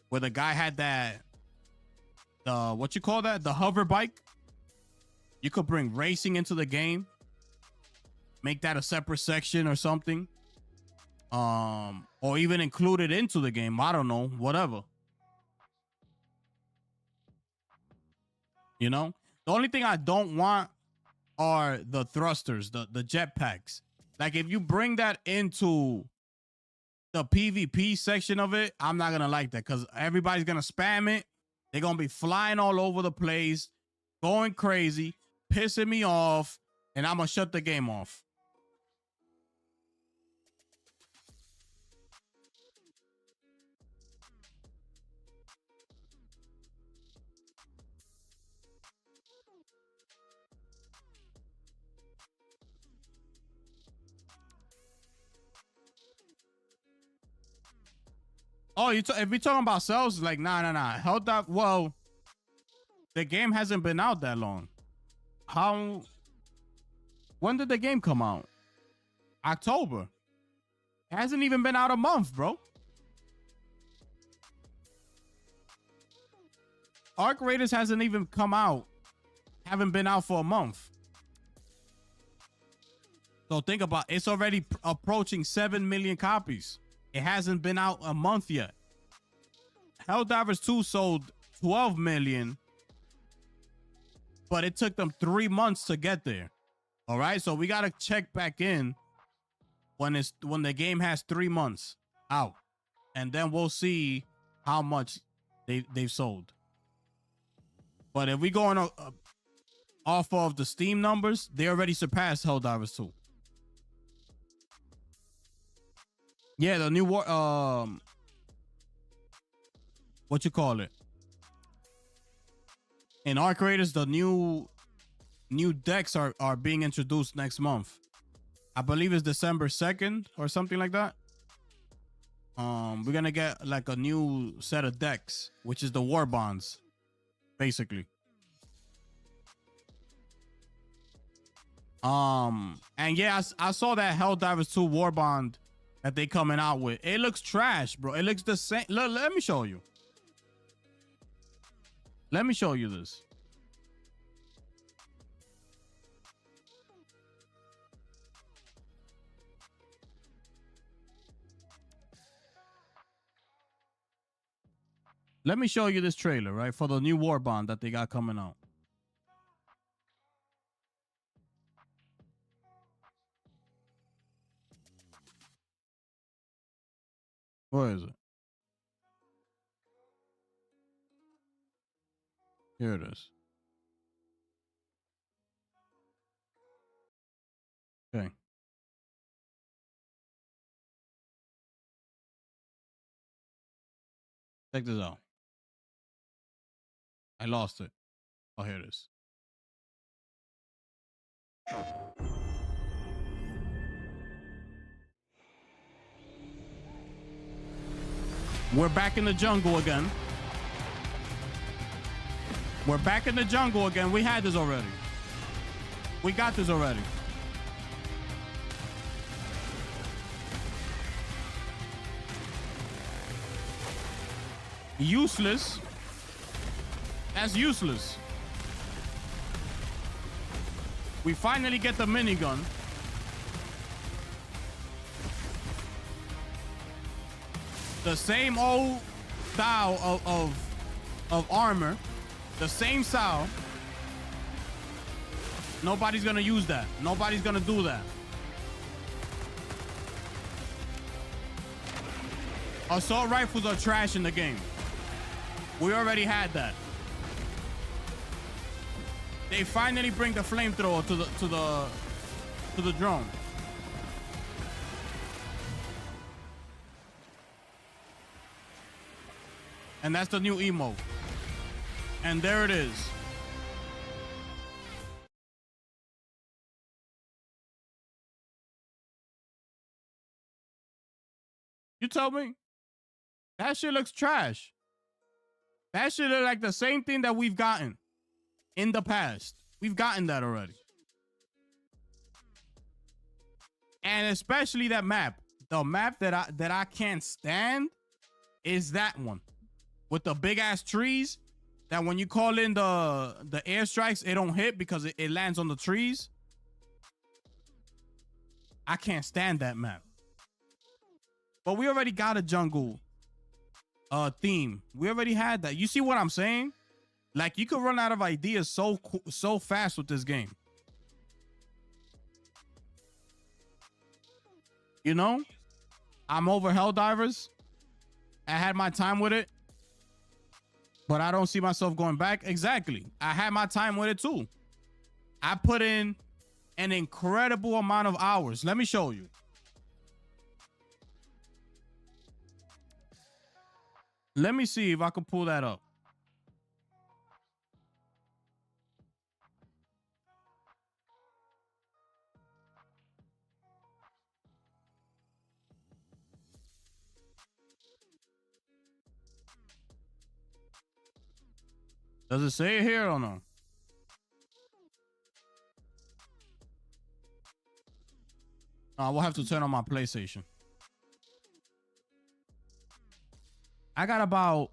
where the guy had that what you call that, the hover bike. You could bring racing into the game, make that a separate section or something, or even include it into the game. I don't know, whatever. You know, the only thing I don't want are the thrusters, the jetpacks. Like, if you bring that into the PvP section of it, I'm not gonna like that, because everybody's gonna spam it. They're gonna be flying all over the place, going crazy, pissing me off, and I'm gonna shut the game off. Oh, if you're talking about sales, like, nah. Held up. Well, the game hasn't been out that long. When did the game come out? October. It hasn't even been out a month, bro. Arc Raiders hasn't even come out. Haven't been out for a month. So think about it. It's already approaching 7 million copies. It hasn't been out a month yet. Helldivers 2 sold 12 million, but it took them 3 months to get there. All right, so we gotta check back in when the game has 3 months out, and then we'll see how much they've sold. But if we going off of the Steam numbers, they already surpassed Helldivers 2. Yeah, the new war. What you call it? In Arc Raiders, the new decks are being introduced next month. I believe it's December 2nd or something like that. We're gonna get like a new set of decks, which is the war bonds, basically. And yeah, I saw that Helldivers 2 war bond that they coming out with. It looks trash, bro. It looks the same. Let me show you. Let me show you this. Let me show you this trailer, right, for the new war bond that they got coming out. Where is it? Here it is. Okay. Check this out. I lost it. Oh, here it is. We're back in the jungle again. We're back in the jungle again. We had this already. We got this already. Useless. That's useless. We finally get the minigun. The same old style of armor. The same style. Nobody's gonna use that. Nobody's gonna do that. Assault rifles are trash in the game. We already had that. They finally bring the flamethrower to the drone. And that's the new emote. And there it is. You told me? That shit looks trash. That shit look like the same thing that we've gotten in the past. We've gotten that already. And especially that map. The map that I can't stand is that one. With the big ass trees that when you call in the airstrikes, it don't hit because it lands on the trees. I can't stand that map. But we already got a jungle theme. We already had that. You see what I'm saying? Like, you could run out of ideas so fast with this game. You know? I'm over Helldivers. I had my time with it. But I don't see myself going back. Exactly. I had my time with it too. I put in an incredible amount of hours. Let me show you. Let me see if I can pull that up. Does it say it here or no? I will have to turn on my PlayStation. I got about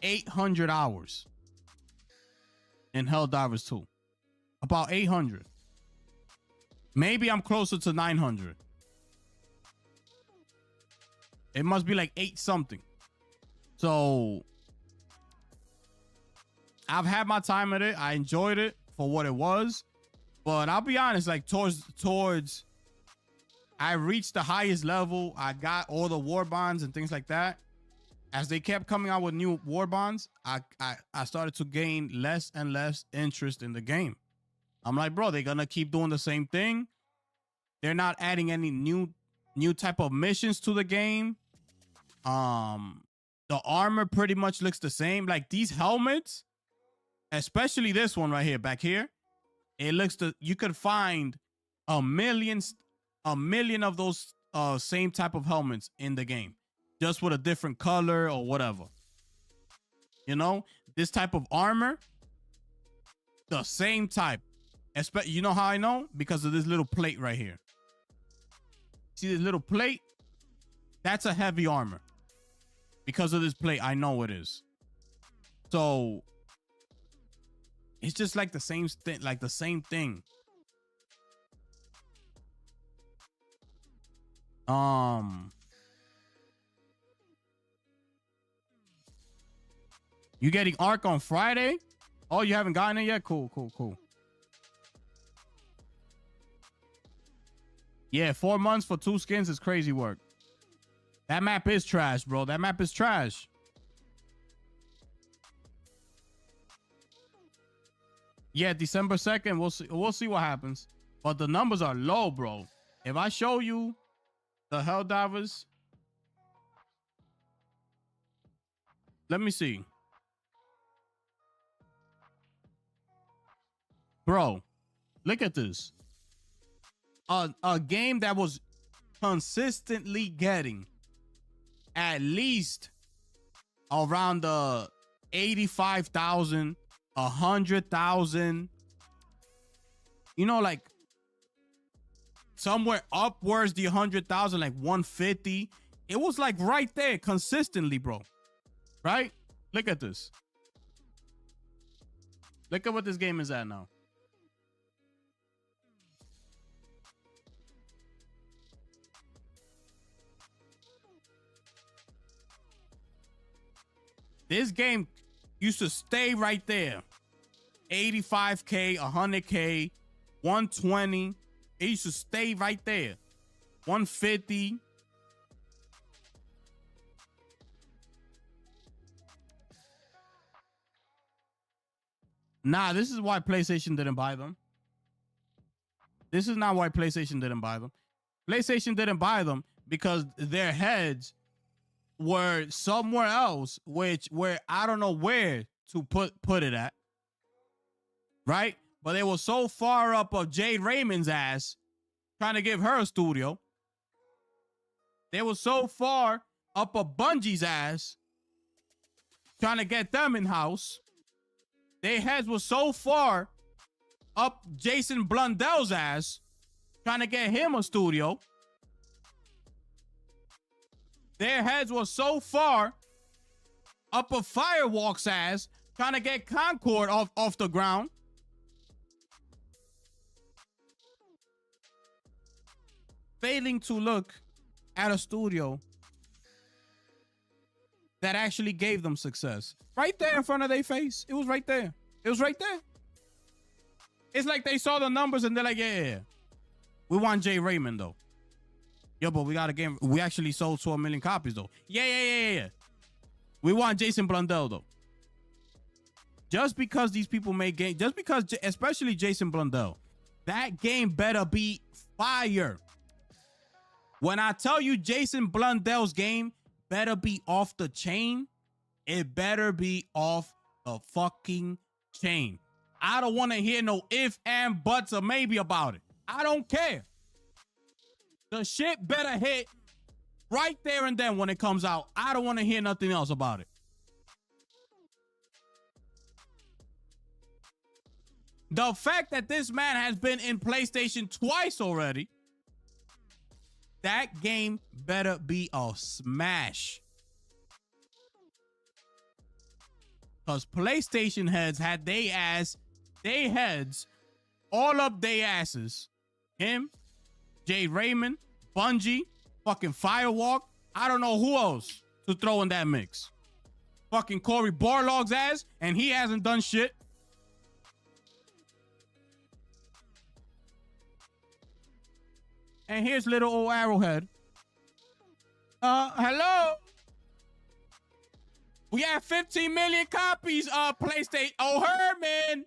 800 hours in Helldivers 2. About 800. Maybe I'm closer to 900. It must be like 8 something. So I've had my time at it. I enjoyed it for what it was. But I'll be honest, like towards I reached the highest level. I got all the war bonds and things like that. As they kept coming out with new war bonds, I started to gain less and less interest in the game. I'm like, bro, they're gonna keep doing the same thing. They're not adding any new type of missions to the game. The armor pretty much looks the same. Like these helmets, especially this one right here, back here, it looks you could find a million of those same type of helmets in the game, just with a different color or whatever. You know, this type of armor, the same type. You know how I know? Because of this little plate right here. See this little plate? That's a heavy armor. Because of this plate, I know it is. So it's just like the same thing, You getting Ark on Friday? Oh, you haven't gotten it yet? Cool. Yeah, 4 months for 2 skins is crazy work. That map is trash, bro. That map is trash. Yeah, December 2nd, we'll see what happens. But the numbers are low, bro. If I show you the Helldivers, let me see. Bro, look at this. A game that was consistently getting at least around the 85,000, 100,000, you know, like somewhere upwards the 100,000, like 150. It was like right there consistently, bro. Right? Look at this. Look at what this game is at now. This game used to stay right there. 85K, 100K, 120. It used to stay right there. 150. Nah, this is why PlayStation didn't buy them. This is not why PlayStation didn't buy them. PlayStation didn't buy them because their heads were somewhere else, where I don't know where to put it at, right? But they were so far up of Jade Raymond's ass, trying to give her a studio. They were so far up of Bungie's ass, trying to get them in house. Their heads were so far up Jason Blundell's ass, trying to get him a studio. Their heads were so far up a Firewalk's ass, trying to get Concord off the ground. Failing to look at a studio that actually gave them success. Right there in front of their face. It was right there. It was right there. It's like they saw the numbers and they're like, yeah. We want Jay Raymond, though. Yo, but we got a game. We actually sold 12 million copies, though. Yeah. We want Jason Blundell, though. Just because these people make games, just because, especially Jason Blundell, that game better be fire. When I tell you Jason Blundell's game better be off the chain, it better be off the fucking chain. I don't want to hear no if and buts or maybe about it. I don't care. The shit better hit right there and then when it comes out. I don't want to hear nothing else about it. The fact that this man has been in PlayStation twice already, that game better be a smash. Because PlayStation heads had they heads all up they asses. Him, Jay Raymond, Bungie, fucking Firewalk. I don't know who else to throw in that mix. Fucking Cory Barlog's ass, and he hasn't done shit. And here's little old Arrowhead. Hello? We have 15 million copies of PlayStation. Oh, Herman.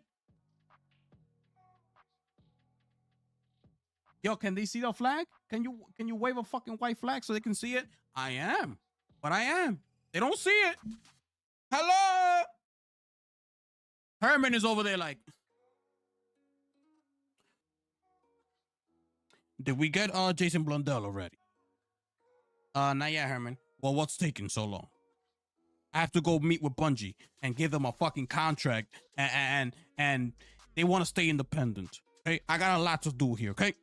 Yo, can they see the flag? Can you wave a fucking white flag so they can see it? I am. But I am. They don't see it. Hello? Herman is over there like, did we get Jason Blundell already? Not yet, Herman. Well, what's taking so long? I have to go meet with Bungie and give them a fucking contract, and they want to stay independent. Okay, I got a lot to do here. Okay,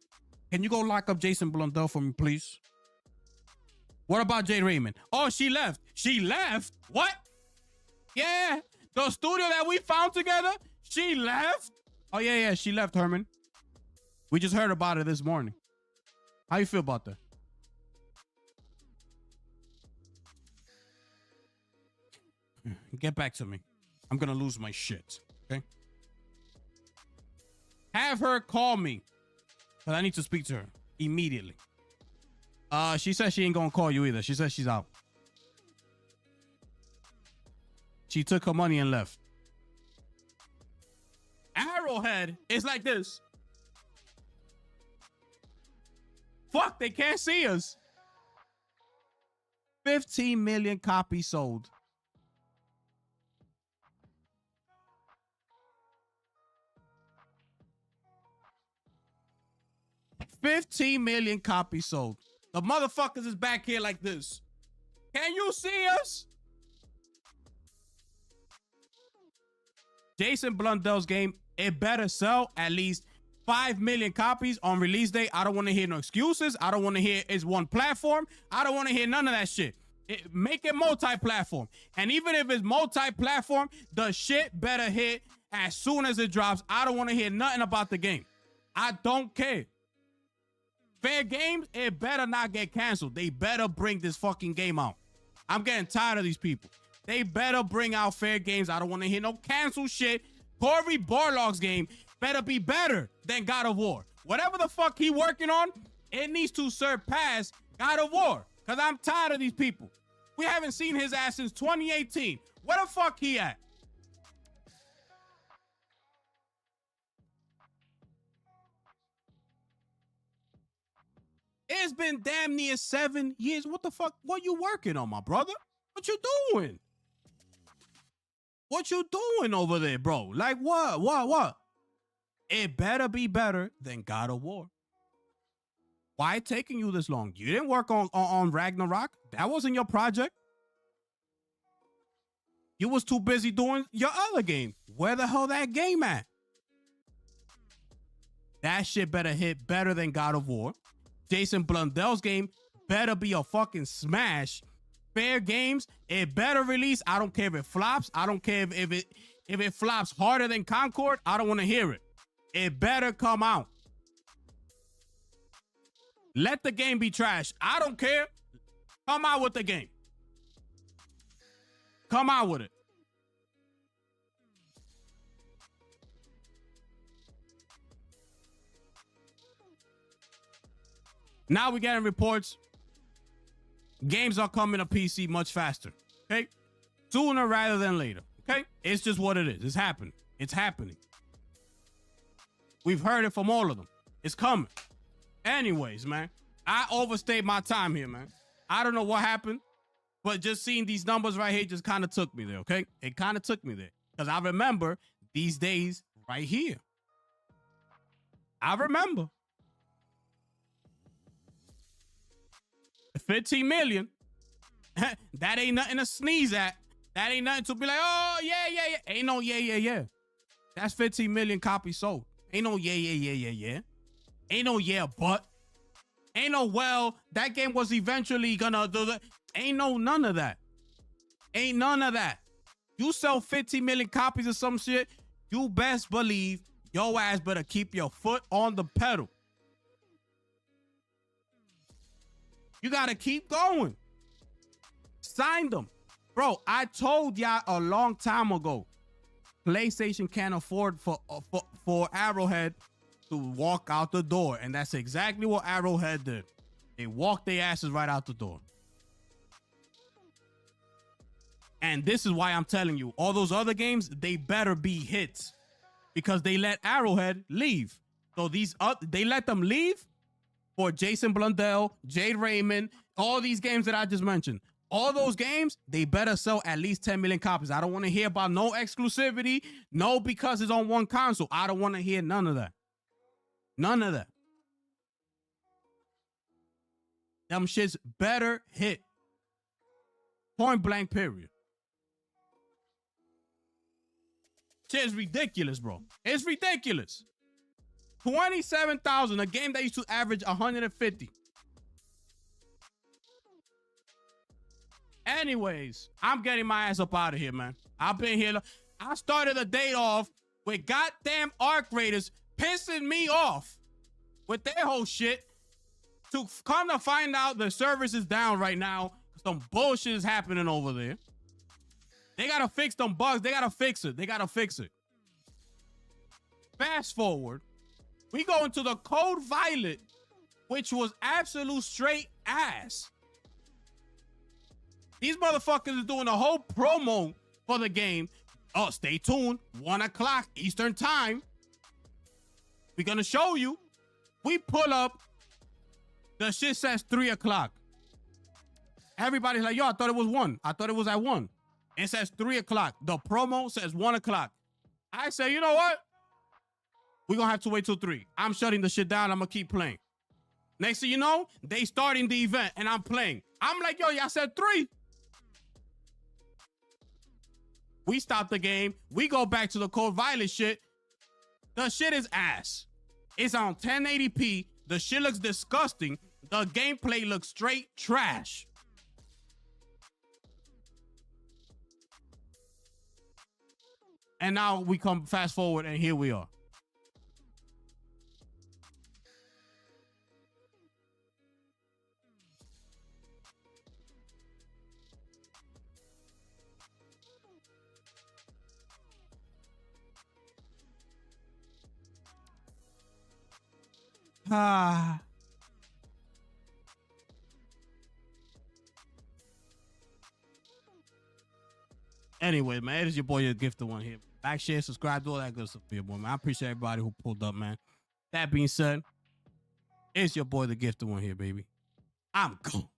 can you go lock up Jason Blundell for me, please? What about Jade Raymond? Oh, she left. She left? What? Yeah, the studio that we found together, she left? Oh, yeah, she left, Herman. We just heard about it this morning. How you feel about that? Get back to me. I'm gonna lose my shit, okay? Have her call me, but I need to speak to her immediately. She says she ain't gonna call you either. She says she's out. She took her money and left. Arrowhead is like this. Fuck, they can't see us. 15 million copies sold. $15 million copies sold. The motherfuckers is back here like this. Can you see us? Jason Blundell's game, it better sell at least 5 million copies on release day. I don't want to hear no excuses. I don't want to hear it's one platform. I don't want to hear none of that shit. Make it multi-platform. And even if it's multi-platform, the shit better hit as soon as it drops. I don't want to hear nothing about the game. I don't care. Fair games, it better not get canceled. They better bring this fucking game out. I'm getting tired of these people. They better bring out fair games. I don't want to hear no cancel shit. Cory Barlog's game better be better than God of War. Whatever the fuck he working on, it needs to surpass God of War. Because I'm tired of these people. We haven't seen his ass since 2018. Where the fuck he at? It's been damn near 7 years. What the fuck? What you working on, my brother? What you doing? What you doing over there, bro? Like what? It better be better than God of War. Why it taking you this long? You didn't work on Ragnarok. That wasn't your project. You was too busy doing your other game. Where the hell that game at? That shit better hit better than God of War. Jason Blundell's game better be a fucking smash. Fair games, it better release. I don't care if it flops. I don't care if it flops harder than Concord. I don't want to hear it. It better come out. Let the game be trash. I don't care. Come out with the game. Come out with it. Now we're getting reports. Games are coming to PC much faster. Okay? Sooner rather than later. Okay? It's just what it is. It's happening. It's happening. We've heard it from all of them. It's coming. Anyways, man. I overstayed my time here, man. I don't know what happened, but just seeing these numbers right here just kind of took me there, okay? It kind of took me there. Because I remember these days right here. I remember. 15 million. That ain't nothing to sneeze at. That ain't nothing to be like, oh, yeah. Ain't no yeah. That's 15 million copies sold. Ain't no yeah. Ain't no yeah, but. Ain't no, well, that game was eventually gonna do that. Ain't no none of that. Ain't none of that. You sell 15 million copies of some shit, you best believe your ass better keep your foot on the pedal. You gotta keep going. Sign them. Bro, I told y'all a long time ago, PlayStation can't afford for Arrowhead to walk out the door. And that's exactly what Arrowhead did. They walked their asses right out the door. And this is why I'm telling you, all those other games, they better be hits. Because they let Arrowhead leave. So they let them leave. for Jason Blundell, Jade Raymond, all these games that I just mentioned. All those games, they better sell at least 10 million copies. I don't want to hear about no exclusivity, no because it's on one console. I don't want to hear none of that. None of that. Them shits better hit. Point blank, period. Shit is ridiculous, bro. It's ridiculous. 27,000, a game that used to average 150. Anyways, I'm getting my ass up out of here, man. I've been here. I started the day off with goddamn Arc Raiders pissing me off with their whole shit. To come to find out the service is down right now. Some bullshit is happening over there. They gotta fix them bugs. They gotta fix it. They gotta fix it. Fast forward. We go into the Code Violet, which was absolute straight ass. These motherfuckers are doing a whole promo for the game. Oh, stay tuned. 1 o'clock Eastern time. We're gonna show you. We pull up. The shit says 3 o'clock. Everybody's like, yo, I thought it was 1. I thought it was at 1. It says 3 o'clock. The promo says 1 o'clock. I say, you know what? We're gonna have to wait till 3. I'm shutting the shit down. I'm gonna keep playing. Next thing you know, they starting the event and I'm playing. I'm like, yo, y'all said 3. We stop the game. We go back to the Code Violet shit. The shit is ass. It's on 1080p. The shit looks disgusting. The gameplay looks straight trash. And now we come fast forward and here we are. Anyway, man, it is your boy, your Gifted One here. Like, share, subscribe, do all that good stuff for your boy, man. I appreciate everybody who pulled up, man. That being said, it's your boy, the Gifted One here, baby. I'm gone.